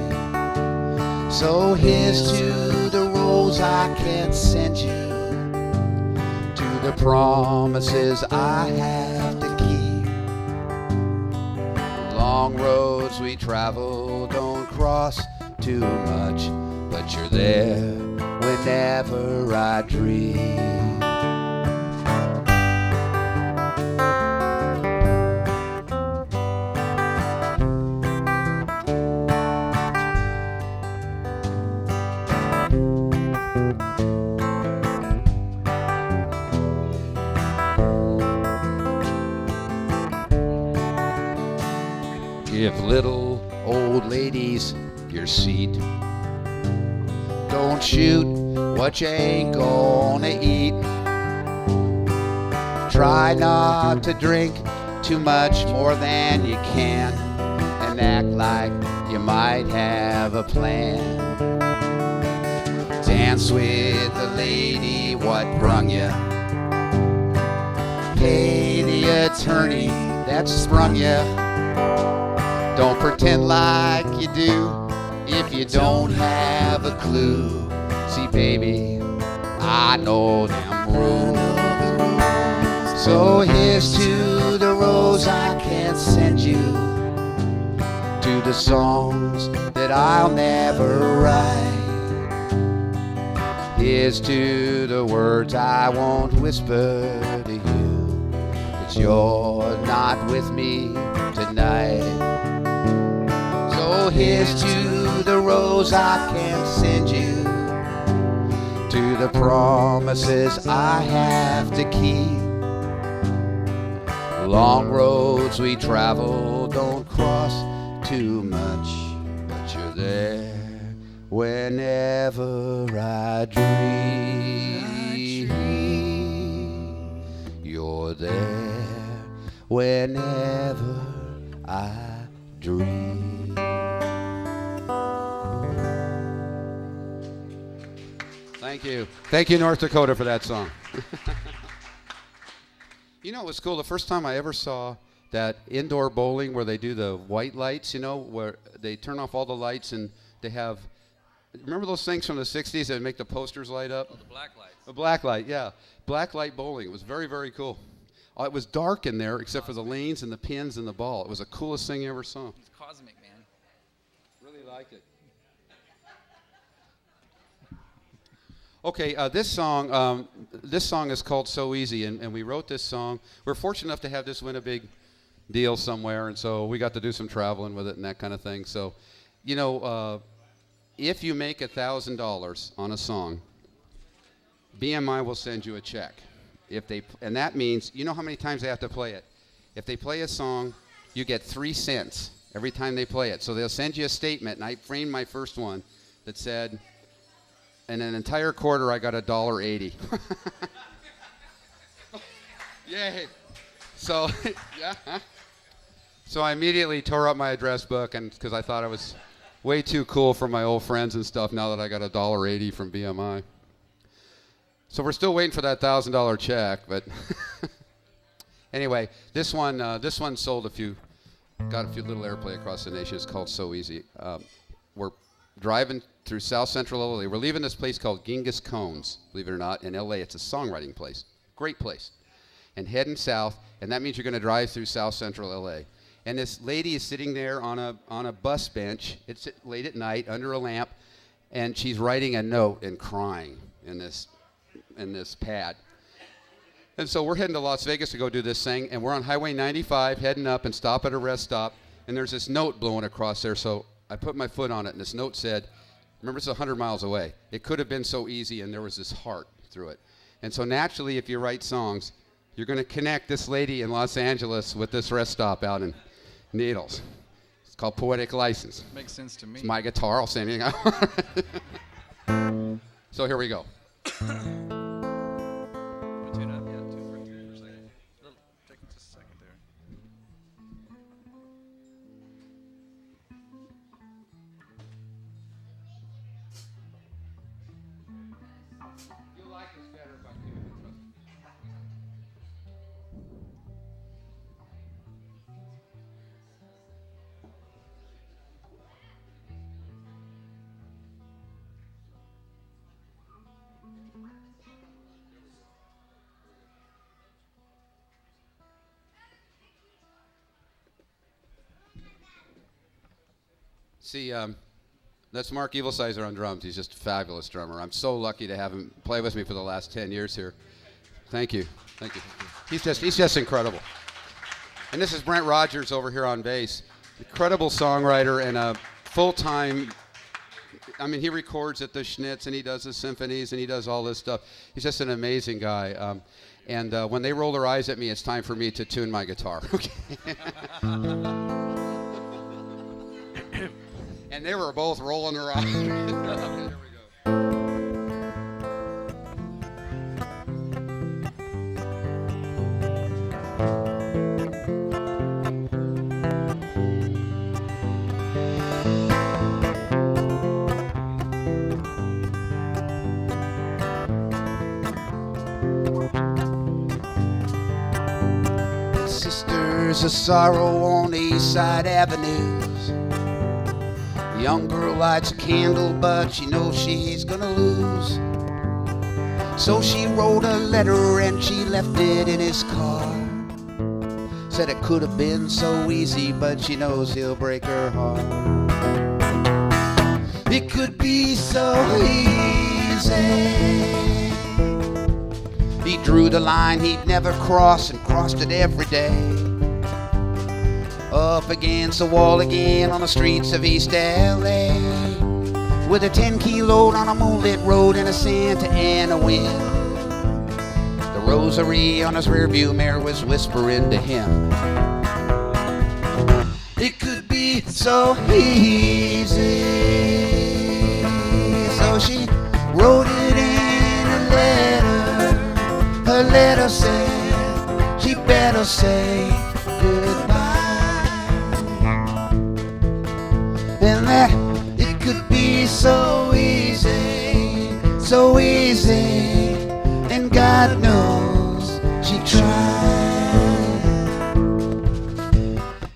So here's to the rose I can't send you, to the promises I have to keep. Long roads we travel don't cross too much, but you're there whenever I dream. Give little old ladies your seat. Don't shoot what you ain't gonna eat. Try not to drink too much more than you can, and act like you might have a plan. Dance with the lady what brung you. Pay the attorney that sprung you. Don't pretend like you do if you don't have a clue. See, baby, I know them rules. So here's to the rose I can't send you, to the songs that I'll never write. Here's to the words I won't whisper to you, 'cause you're not with me tonight. So here's to the rose I can't send you, to the promises I have to keep. Long roads we travel don't cross too much, but you're there whenever I dream. You're there whenever I dream. Thank you. Thank you, North Dakota, for that song. You know, it was cool. The first time I ever saw that indoor bowling where they do the white lights, you know, where they turn off all the lights and they have, remember those things from the 60s that make the posters light up? Oh, the black lights. A black light, yeah. Black light bowling. It was very, very cool. It was dark in there except for the lanes and the pins and the ball. It was the coolest thing you ever saw. It's cosmic, man. Really liked it. Okay, this song is called "So Easy," and we wrote this song. We're fortunate enough to have this win a big deal somewhere, and so we got to do some traveling with it and that kind of thing. So, you know, if you make $1,000 on a song, BMI will send you a check. And that means, you know how many times they have to play it. If they play a song, you get 3 cents every time they play it. So they'll send you a statement, and I framed my first one that said, in an entire quarter, I got $1.80. Yay! So, yeah. Huh? So I immediately tore up my address book, and because I thought I was way too cool for my old friends and stuff. Now that I got $1.80 from BMI. So we're still waiting for that $1,000 check, but anyway, this one sold got a few little airplay across the nation. It's called "So Easy." We're driving through South Central LA. We're leaving this place called Genghis Cones, believe it or not, in LA. It's a songwriting place, great place, and heading south. And that means you're going to drive through South Central LA. And this lady is sitting there on a bus bench. It's late at night under a lamp, and she's writing a note and crying in this pad. And so we're heading to Las Vegas to go do this thing, and we're on Highway 95 heading up and stop at a rest stop, and there's this note blowing across there. So I put my foot on it, and this note said, remember, it's 100 miles away. It could have been so easy, and there was this heart through it. And so naturally, if you write songs, you're going to connect this lady in Los Angeles with this rest stop out in Needles. It's called Poetic License. Makes sense to me. It's my guitar. I'll sing it. So here we go. Tune up, yeah, 2 for 3 for a second. Take just a second there. You'll like this better if I do it. See, that's Mark Evilsizer on drums. He's just a fabulous drummer. I'm so lucky to have him play with me for the last 10 years here. Thank you. Thank you. He's just incredible. And this is Brent Rogers over here on bass. Incredible songwriter and a full-time, I mean, he records at the Schnitz and he does the symphonies and he does all this stuff. He's just an amazing guy. And when they roll their eyes at me, it's time for me to tune my guitar. And they were both rolling their eyes. Here we go. Sisters of sorrow on East Side Avenues. Young girl lights a candle, but she knows she's gonna lose. So she wrote a letter and she left it in his car. Said it could have been so easy, but she knows he'll break her heart. It could be so easy. He drew the line he'd never cross and crossed it every day. Up against the wall again on the streets of East LA, with a 10-key load on a moonlit road and a Santa Ana wind. The rosary on his rearview mirror was whispering to him, it could be so easy. So she wrote it in a letter. Her letter said she better say goodbye. And that it could be so easy, and God knows she tried.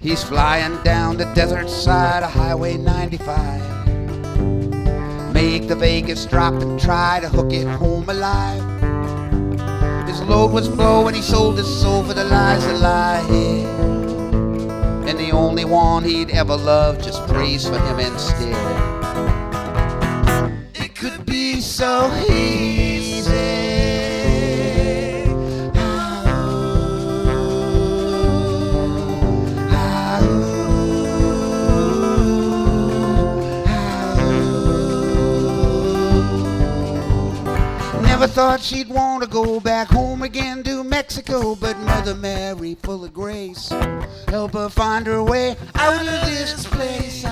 He's flying down the desert side of Highway 95. Make the Vegas drop and try to hook it home alive. His load was blowing, he sold his soul for the lies that lie here. And the only one he'd ever loved just prays for him instead. It could be so easy. Never thought she'd want to go back home again to Mexico, but Mother Mary, full of grace, help her find her way out of this place.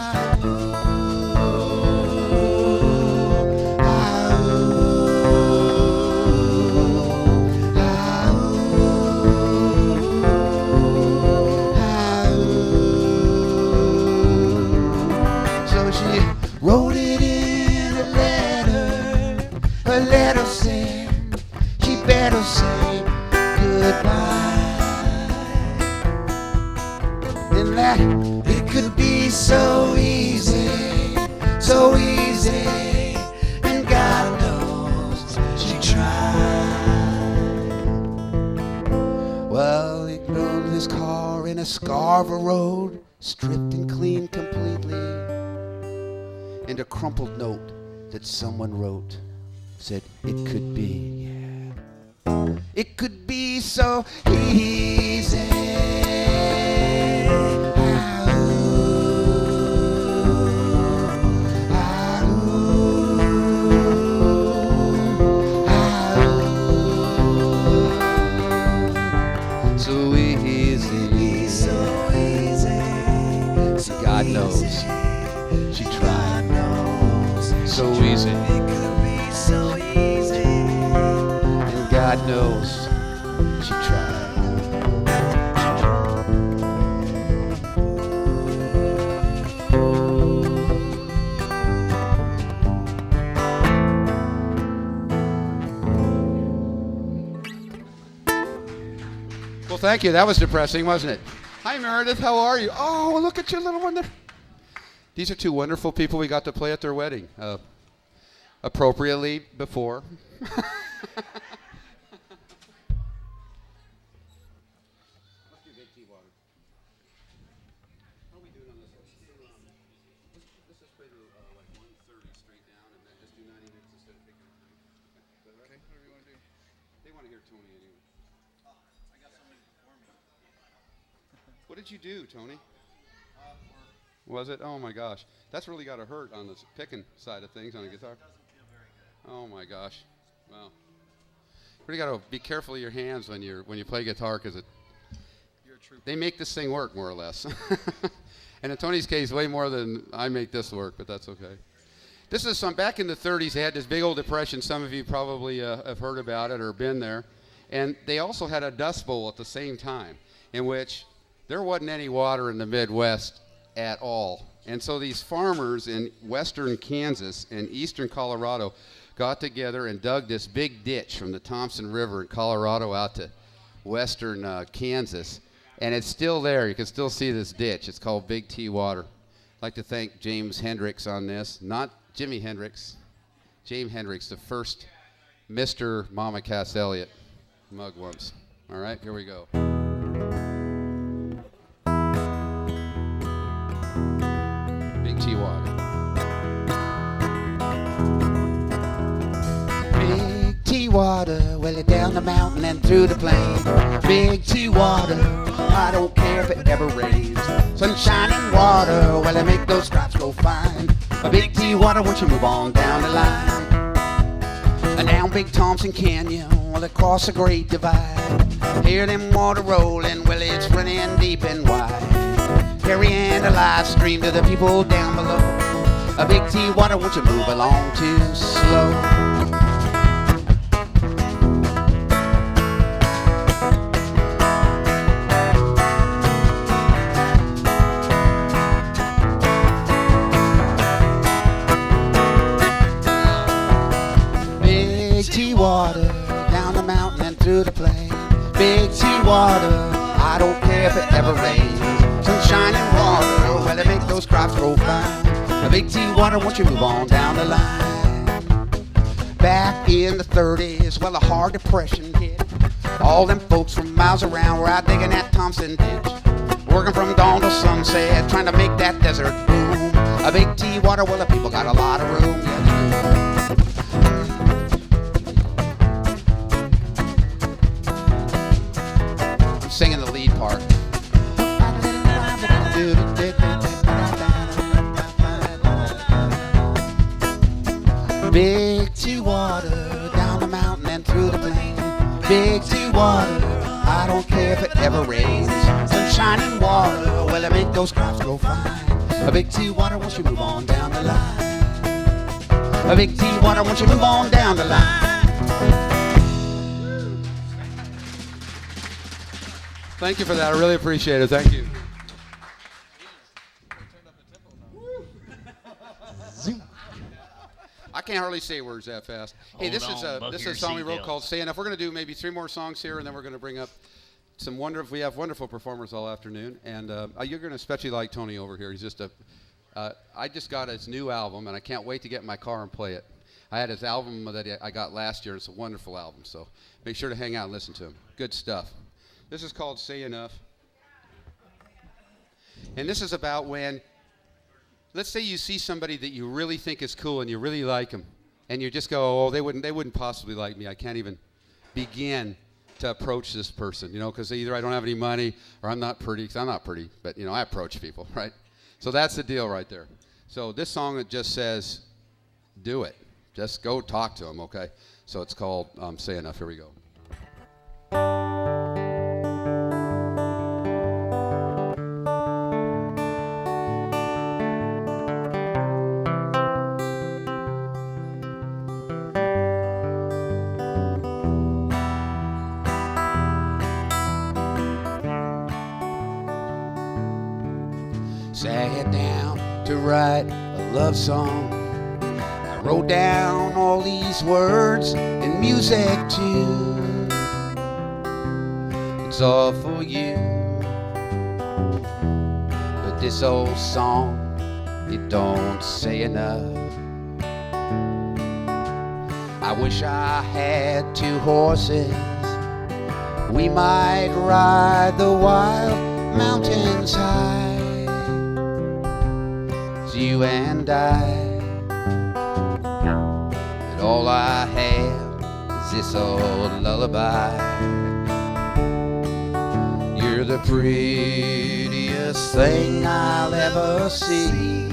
So she wrote it in a letter. Her letter said she better say goodbye. And that it could be so easy, and God knows she tried. Well, he drove his car in a Scarborough road, stripped and cleaned completely, and a crumpled note that someone wrote. Said it could be, yeah. It could be so easy. So easy. God knows. She tried. So easy. And God knows. She tried. Well, thank you. That was depressing, wasn't it? Hi, Meredith. How are you? Oh, look at your little one there. These are two wonderful people we got to play at their wedding. Appropriately before. What did you do, Tony? Was it? Oh my gosh. That's really got to hurt on the picking side of things on a guitar. Oh my gosh. Wow. Really got to be careful of your hands when you play guitar because they make this thing work more or less. And in Tony's case, way more than I make this work, but that's okay. This is back in the 30s, they had this big old depression. Some of you probably have heard about it or been there. And they also had a dust bowl at the same time in which there wasn't any water in the Midwest at all. And so these farmers in western Kansas and eastern Colorado got together and dug this big ditch from the Thompson River in Colorado out to western Kansas. And it's still there. You can still see this ditch. It's called Big T Water. I'd like to thank James Hendricks on this. Not Jimi Hendrix. James Hendricks, the first Mr. Mama Cass Elliot mugwumps. All right, here we go. Big T Water. Big T Water, well, it down the mountain and through the plain. Big T Water, I don't care if it ever rains. Sunshine and water, well, it make those crops go fine. A Big T Water, won't you move on down the line? And down Big Thompson Canyon, well, across the Great Divide. Hear them water rolling, well, it's running deep and wide. Carrying a live stream to the people down below. A Big T Water, won't you move along too slow? Big T Water, down the mountain and through the plain. Big T Water, I don't care if it ever rains. Sunshine and water, well, they make those crops grow fine. A Big T Water, won't you move on down the line? Back in the 30s, well, a hard depression hit. All them folks from miles around were out digging that Thompson ditch. Working from dawn till sunset, trying to make that desert boom. A Big T Water, well, the people got a lot of room. I'm singing the lead part. Big T Water, down the mountain and through the plain. Big T Water, I don't care if it ever rains. Sunshine and water, well, it make those crops grow fine. A Big T Water, won't you move on down the line? A Big T Water, won't you move on down the line? Thank you for that. I really appreciate it. Thank you. I can't hardly say words that fast. Hey, this is a song we wrote called "Say Enough." We're going to do maybe 3 more songs here, and then we're going to bring up some we have wonderful performers all afternoon, and you're going to especially like Tony over here. He's just I just got his new album, and I can't wait to get in my car and play it. I had his album that I got last year. It's a wonderful album, so make sure to hang out and listen to him. Good stuff. This is called "Say Enough," and this is about when let's say you see somebody that you really think is cool and you really like them, and you just go, oh, they wouldn't possibly like me. I can't even begin to approach this person, you know, because either I don't have any money or I'm not pretty, because I'm not pretty, but, you know, I approach people, right? So that's the deal right there. So this song, it just says, do it. Just go talk to them, okay? So it's called Say Enough. Here we go. Sat down to write a love song. I wrote down all these words and music too. It's all for you. But this old song, it don't say enough. I wish I had 2 horses. We might ride the wild mountains high. You and I, but all I have is this old lullaby. You're the prettiest thing I'll ever see,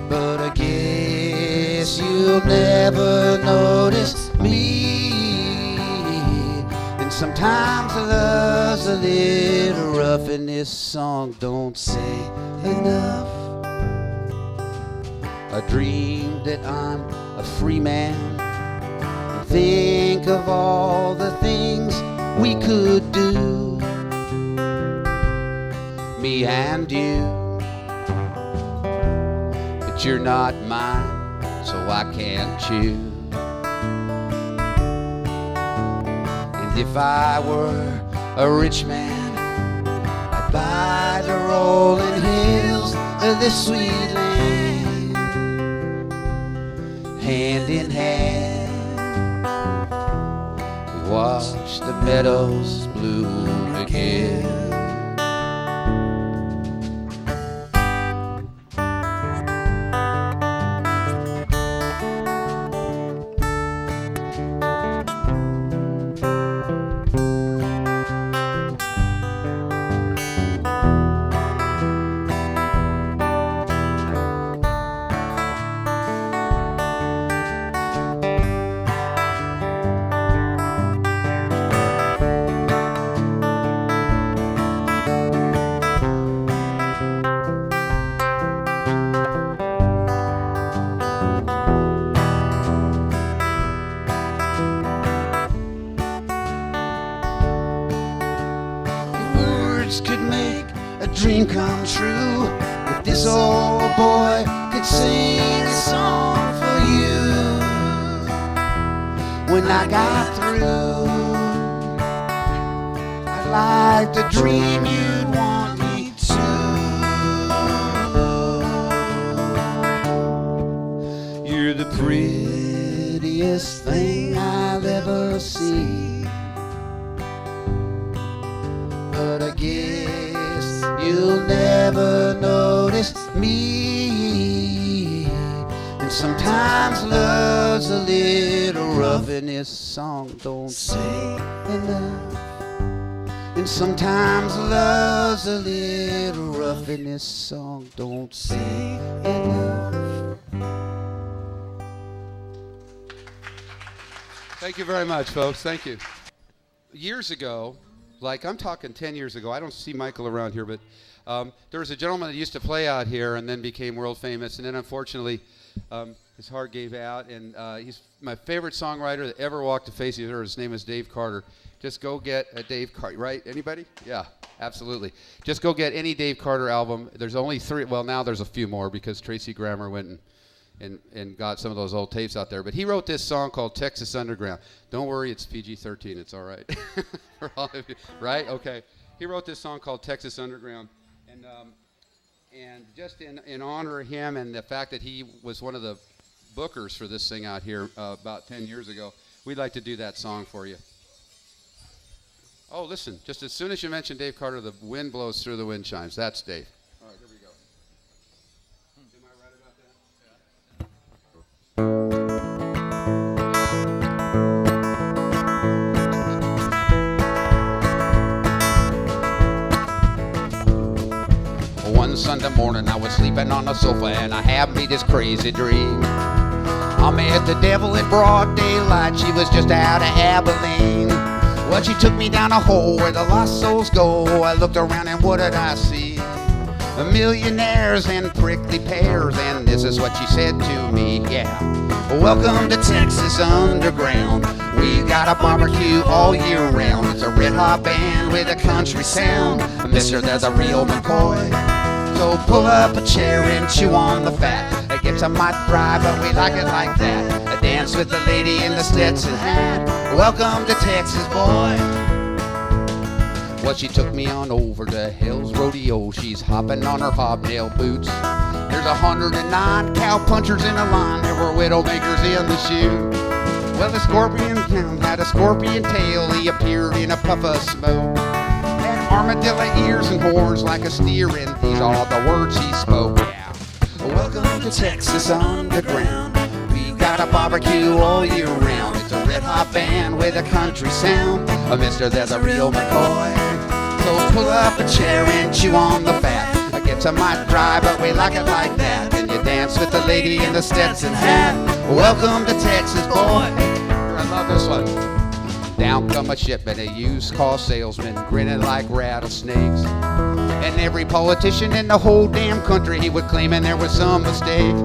but I guess you'll never notice me. And sometimes love's a little rough, and this song don't say enough. I dream that I'm a free man, and think of all the things we could do, me and you. But you're not mine, so I can't choose. And if I were a rich man, by the rolling hills of this sweet land, hand in hand, we watch the meadows bloom again. Could make a dream come true. If this old boy could sing a song for you, when I got through, I'd like to dream you'd want me to. You're the prettiest thing I've ever seen, but I guess you'll never notice me. And sometimes love's a little rough, and this song don't say enough. And sometimes love's a little rough, and this song don't say enough. Thank you very much, folks. Thank you. Years ago, like I'm talking 10 years ago, I don't see Michael around here, but there was a gentleman that used to play out here and then became world famous, and then unfortunately his heart gave out, and he's my favorite songwriter that ever walked the face of the earth. His name is Dave Carter. Just go get a Dave Carter, right? Anybody? Yeah, absolutely. Just go get any Dave Carter album. There's only 3, well now there's a few more because Tracy Grammer went and got some of those old tapes out there. But he wrote this song called Texas Underground. Don't worry, it's PG-13. It's all right. For all of you, right? Okay. He wrote this song called Texas Underground. And just in honor of him and the fact that he was one of the bookers for this thing out here about 10 years ago, we'd like to do that song for you. Oh, listen, just as soon as you mention Dave Carter, the wind blows through the wind chimes. That's Dave. All right, here we go. Sunday morning, I was sleeping on the sofa and I had me this crazy dream. I met the devil in broad daylight, she was just out of Abilene. Well, she took me down a hole where the lost souls go. I looked around and what did I see? Millionaires and prickly pears, and this is what she said to me, yeah. Welcome to Texas Underground. We got a barbecue all year round. It's a red hot band with a country sound. Mister, there's a real McCoy. So pull up a chair and chew on the fat. It gets a might dry, but we like it like that. I dance with the lady in the Stetson hat. Welcome to Texas, boy. Well, she took me on over to Hell's Rodeo. She's hopping on her hobnail boots. There's 109 cow punchers in a line. There were widow makers in the shoe. Well, the scorpion town had a scorpion tail. He appeared in a puff of smoke. Had armadillo ears and horns like a steer, and these are the words he spoke. Yeah. Welcome to Texas Underground. We got a barbecue all year round. It's a red hot band with a country sound. Mister, there's a real McCoy. So pull up a chair and chew on the fat. It gets a might dry, but we like it like that. And you dance with the lady in the Stetson hat. Welcome to Texas, boy. I love this one. Down come a shipment of used car salesmen, grinning like rattlesnakes. And every politician in the whole damn country, he was claiming there was some mistake.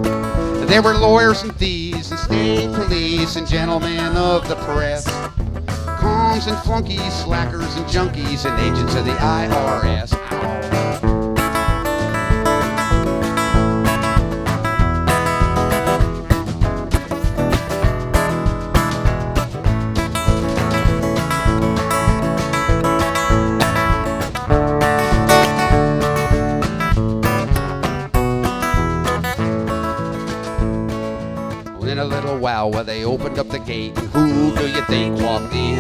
There were lawyers and thieves and state police and gentlemen of the press. Congs and flunkies, slackers and junkies, and agents of the IRS. In a little while, well, they opened up the gate, and who do you think walked in?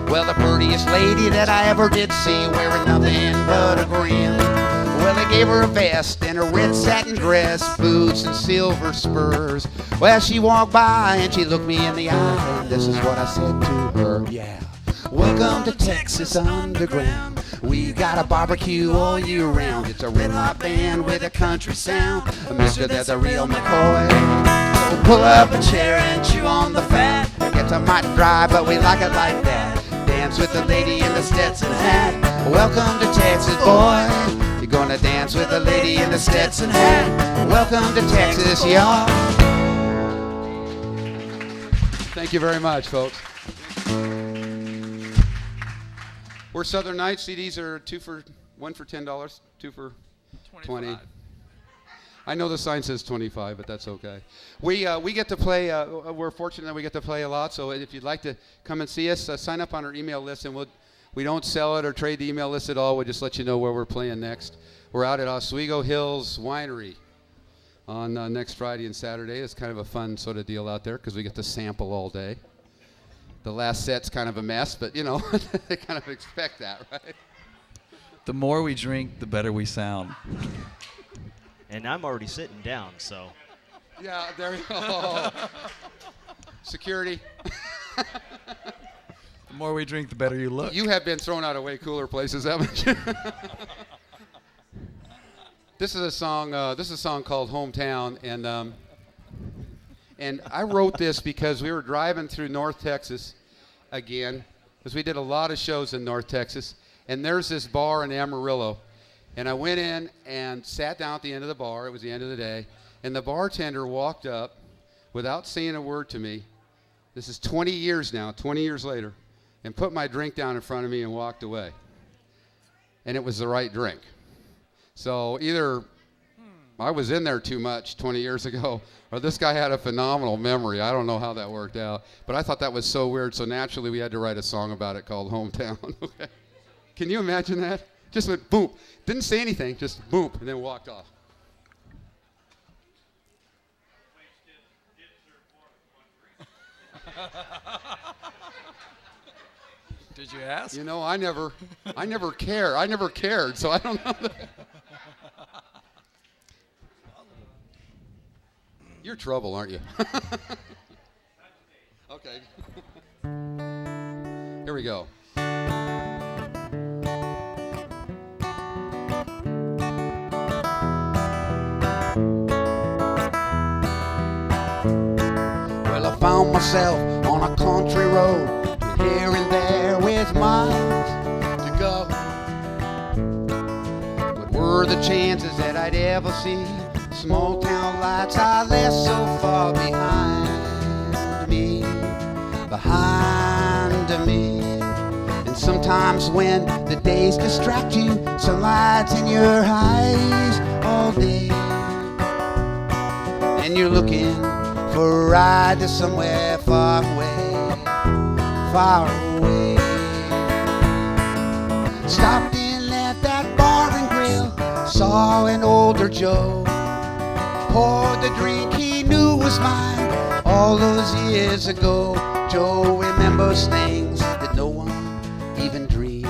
Well, the prettiest lady that I ever did see, wearing nothing but a grin. Well, they gave her a vest and a red satin dress, boots and silver spurs. Well, she walked by and she looked me in the eye, and this is what I said to her, yeah. Welcome to Texas Underground. We got a barbecue all year round. It's a red hot band with a country sound. Mister, there's a real McCoy. So pull up a chair and chew on the fat. It gets a might dry, but we like it like that. Dance with the lady in the Stetson hat. Welcome to Texas, boy. You're gonna dance with the lady in the Stetson hat. Welcome to Texas, y'all. Thank you very much, folks. We're Southern Nights. CDs are one for $10, two for 20. I know the sign says 25, but that's okay. We get to play. We're fortunate that we get to play a lot. So if you'd like to come and see us, sign up on our email list, and we don't sell it or trade the email list at all. We'll just let you know where we're playing next. We're out at Oswego Hills Winery on next Friday and Saturday. It's kind of a fun sort of deal out there because we get to sample all day. The last set's kind of a mess, but you know, they kind of expect that, right? The more we drink, the better we sound. And I'm already sitting down, so. Yeah, there we go. Security. The more we drink, the better you look. You have been thrown out of way cooler places, haven't you? This is a song called Hometown, and I wrote this because we were driving through North Texas again, because we did a lot of shows in North Texas, and there's this bar in Amarillo, and I went in and sat down at the end of the bar. It was the end of the day, and the bartender walked up without saying a word to me. This is 20 years later, and put my drink down in front of me and walked away. And it was the right drink. So either I was in there too much 20 years ago, or this guy had a phenomenal memory. I don't know how that worked out. But I thought that was so weird, so naturally we had to write a song about it called Hometown. Okay. Can you imagine that? Just went boom. Didn't say anything, just boom, and then walked off. Did you ask? You know, I never cared, so I don't know that. You're trouble, aren't you? Okay. Here we go. found myself on a country road, here and there with miles to go. What were the chances that I'd ever see small town lights I left so far behind me, behind me? And sometimes when the days distract you, sunlight's in your eyes all day, and you're looking for a ride to somewhere far away, far away. Stopped in at that bar and grill, saw an older Joe, poured the drink he knew was mine all those years ago. Joe remembers things that no one even dreams,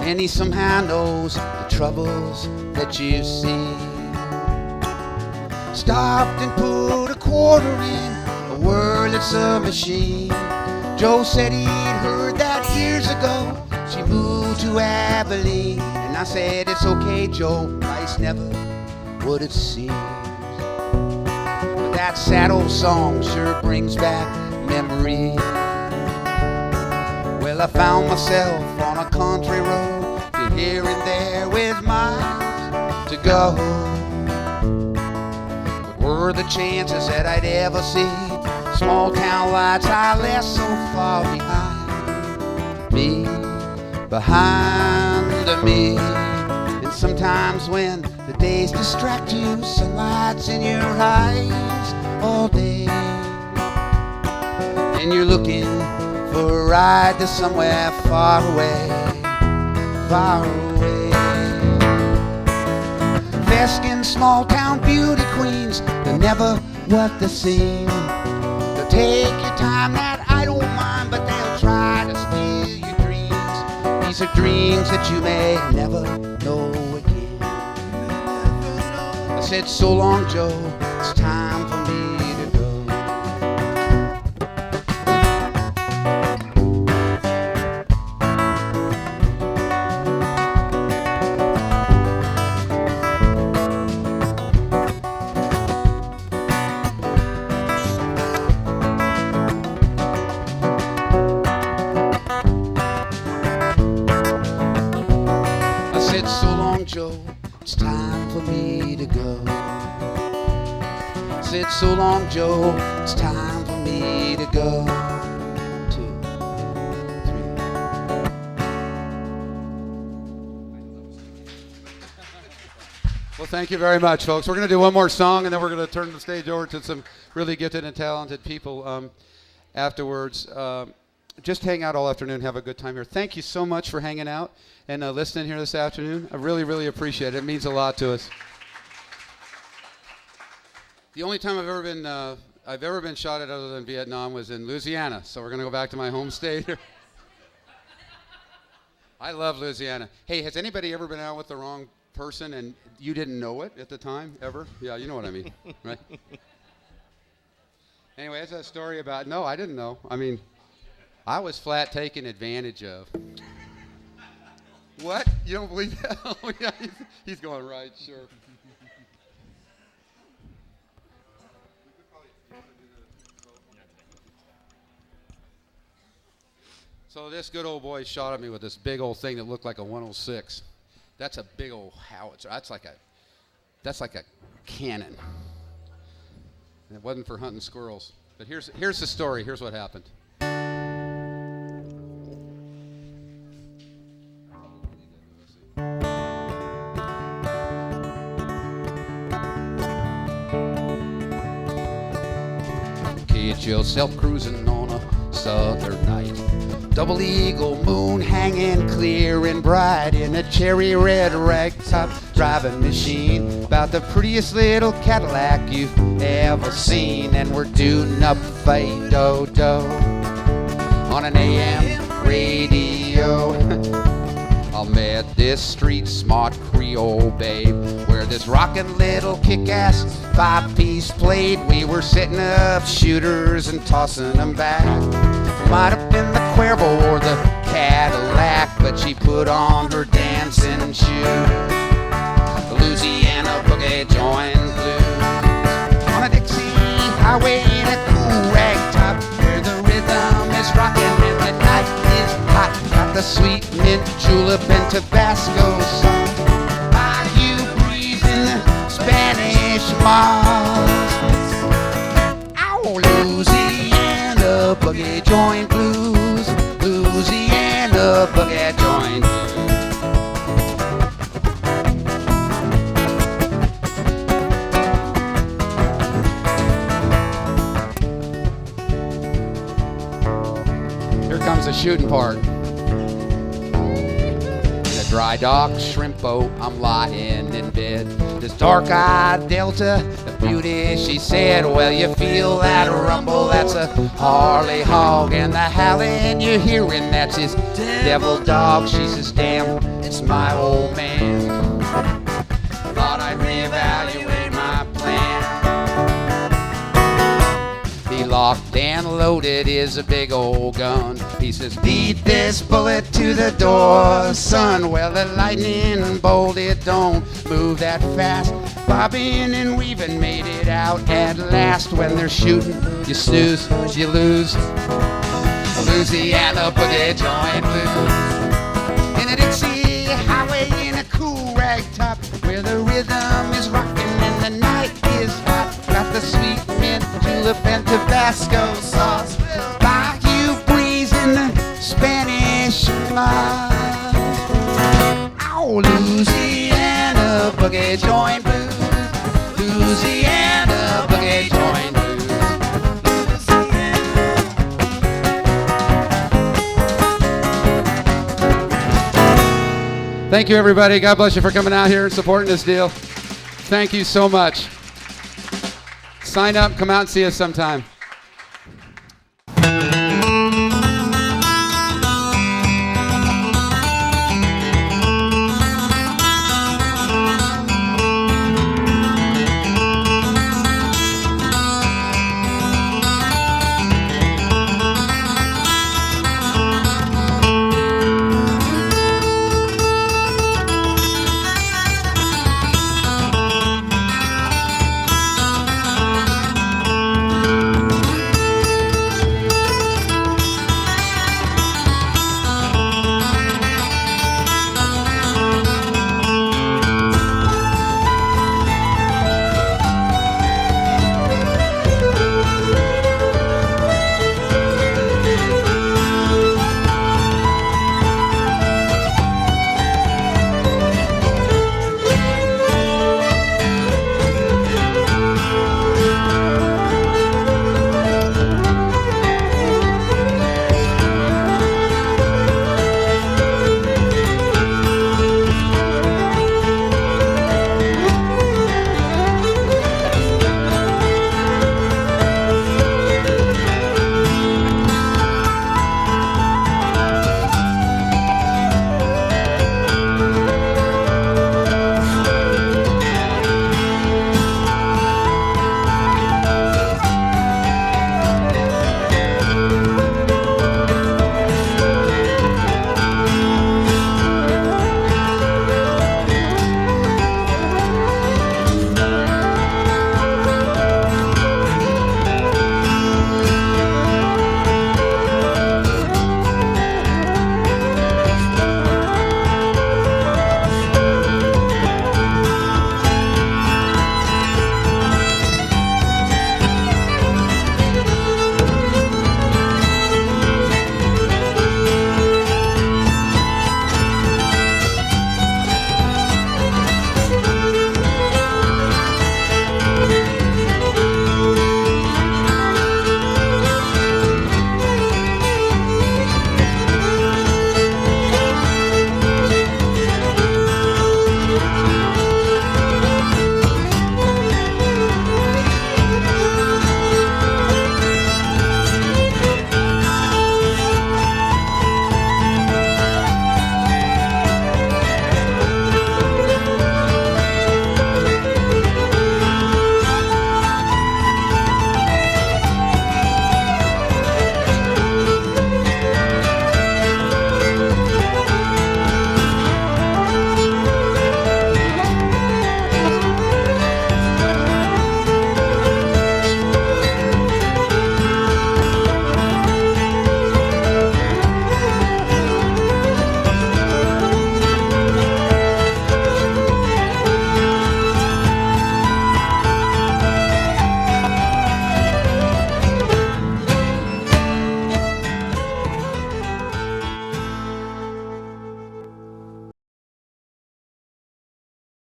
and he somehow knows the troubles that you see. Stopped and put a quarter in a Wurlitzer machine. Joe said he'd heard that years ago she moved to Abilene, and I said, it's okay, Joe, life's never what it seems. But that sad old song sure brings back memories. Well, I found myself on a country road, to here and there with miles to go. What were the chances that I'd ever see small town lights I left so far behind me, behind me? And sometimes when the days distract you, sunlight's in your eyes all day, and you're looking for a ride to somewhere far away, far away. Feskin' small town beauty queens, they're never what they seem. They'll take your time, that I don't mind, but they'll try to steal your dreams. These are dreams that you may never know again. I said, so long, Joe, it's time for me to go. Joe, it's time for me to go. I said, so long, Joe, it's time for me to go. 2, 3. Well, thank you very much, folks. We're going to do one more song, and then we're going to turn the stage over to some really gifted and talented people afterwards. Just hang out all afternoon, have a good time here. Thank you so much for hanging out and listening here this afternoon. I really, really appreciate it. It means a lot to us. The only time I've ever been shot at other than Vietnam was in Louisiana. So we're going to go back to my home state. I love Louisiana. Hey, has anybody ever been out with the wrong person and you didn't know it at the time, ever? Yeah, you know what I mean, right? Anyway, that's a story about, no, I didn't know. I mean, I was flat taken advantage of. What? You don't believe that? Oh, yeah, he's going right, sure. So this good old boy shot at me with this big old thing that looked like a 106. That's a big old howitzer. That's like a cannon. And it wasn't for hunting squirrels. But here's the story. Here's what happened. Get yourself cruising on a southern night. Double eagle moon hanging clear and bright in a cherry red ragtop driving machine. About the prettiest little Cadillac you've ever seen. And we're doing up Fay-Do-Do on an AM radio. I met this street smart Creole babe, where this rockin' little kick-ass 5-piece played. We were setting up shooters and tossing them back. Might have been the Cuervo or the Cadillac, but she put on her dancing shoes. The Louisiana boogie joint blues on a Dixie highway in a sweet mint, julep, and Tabasco sauce. Bayou breeze in the Spanish moss. Ow, Louisiana boogie joint blues. Louisiana boogie joint blues. Here comes the shooting part. In a dry dock shrimp boat, I'm lying in bed. This dark-eyed Delta, the beauty, she said, well, you feel that rumble, that's a Harley hog. And the howling you're hearing, that's his devil dog. She says, damn, it's my old man. Thought I'd reevaluate my plan. He locked and loaded is a big old gun. He says, beat this bullet to the door, son. Well, the lightning bolt, it don't move that fast. Bobbing and weaving made it out at last. When they're shooting, you snooze, you lose. Louisiana boogie joint blues. In a Dixie highway in a cool rag top, where the rhythm is rocking and the night is hot. Got the sweet mint, julep, and Tabasco sauce. Bayou breeze in the Spanish moss. Ow, Louisiana boogie joint blues. Louisiana boogie joint blues. Thank you, everybody. God bless you for coming out here and supporting this deal. Thank you so much. Sign up, come out and see us sometime.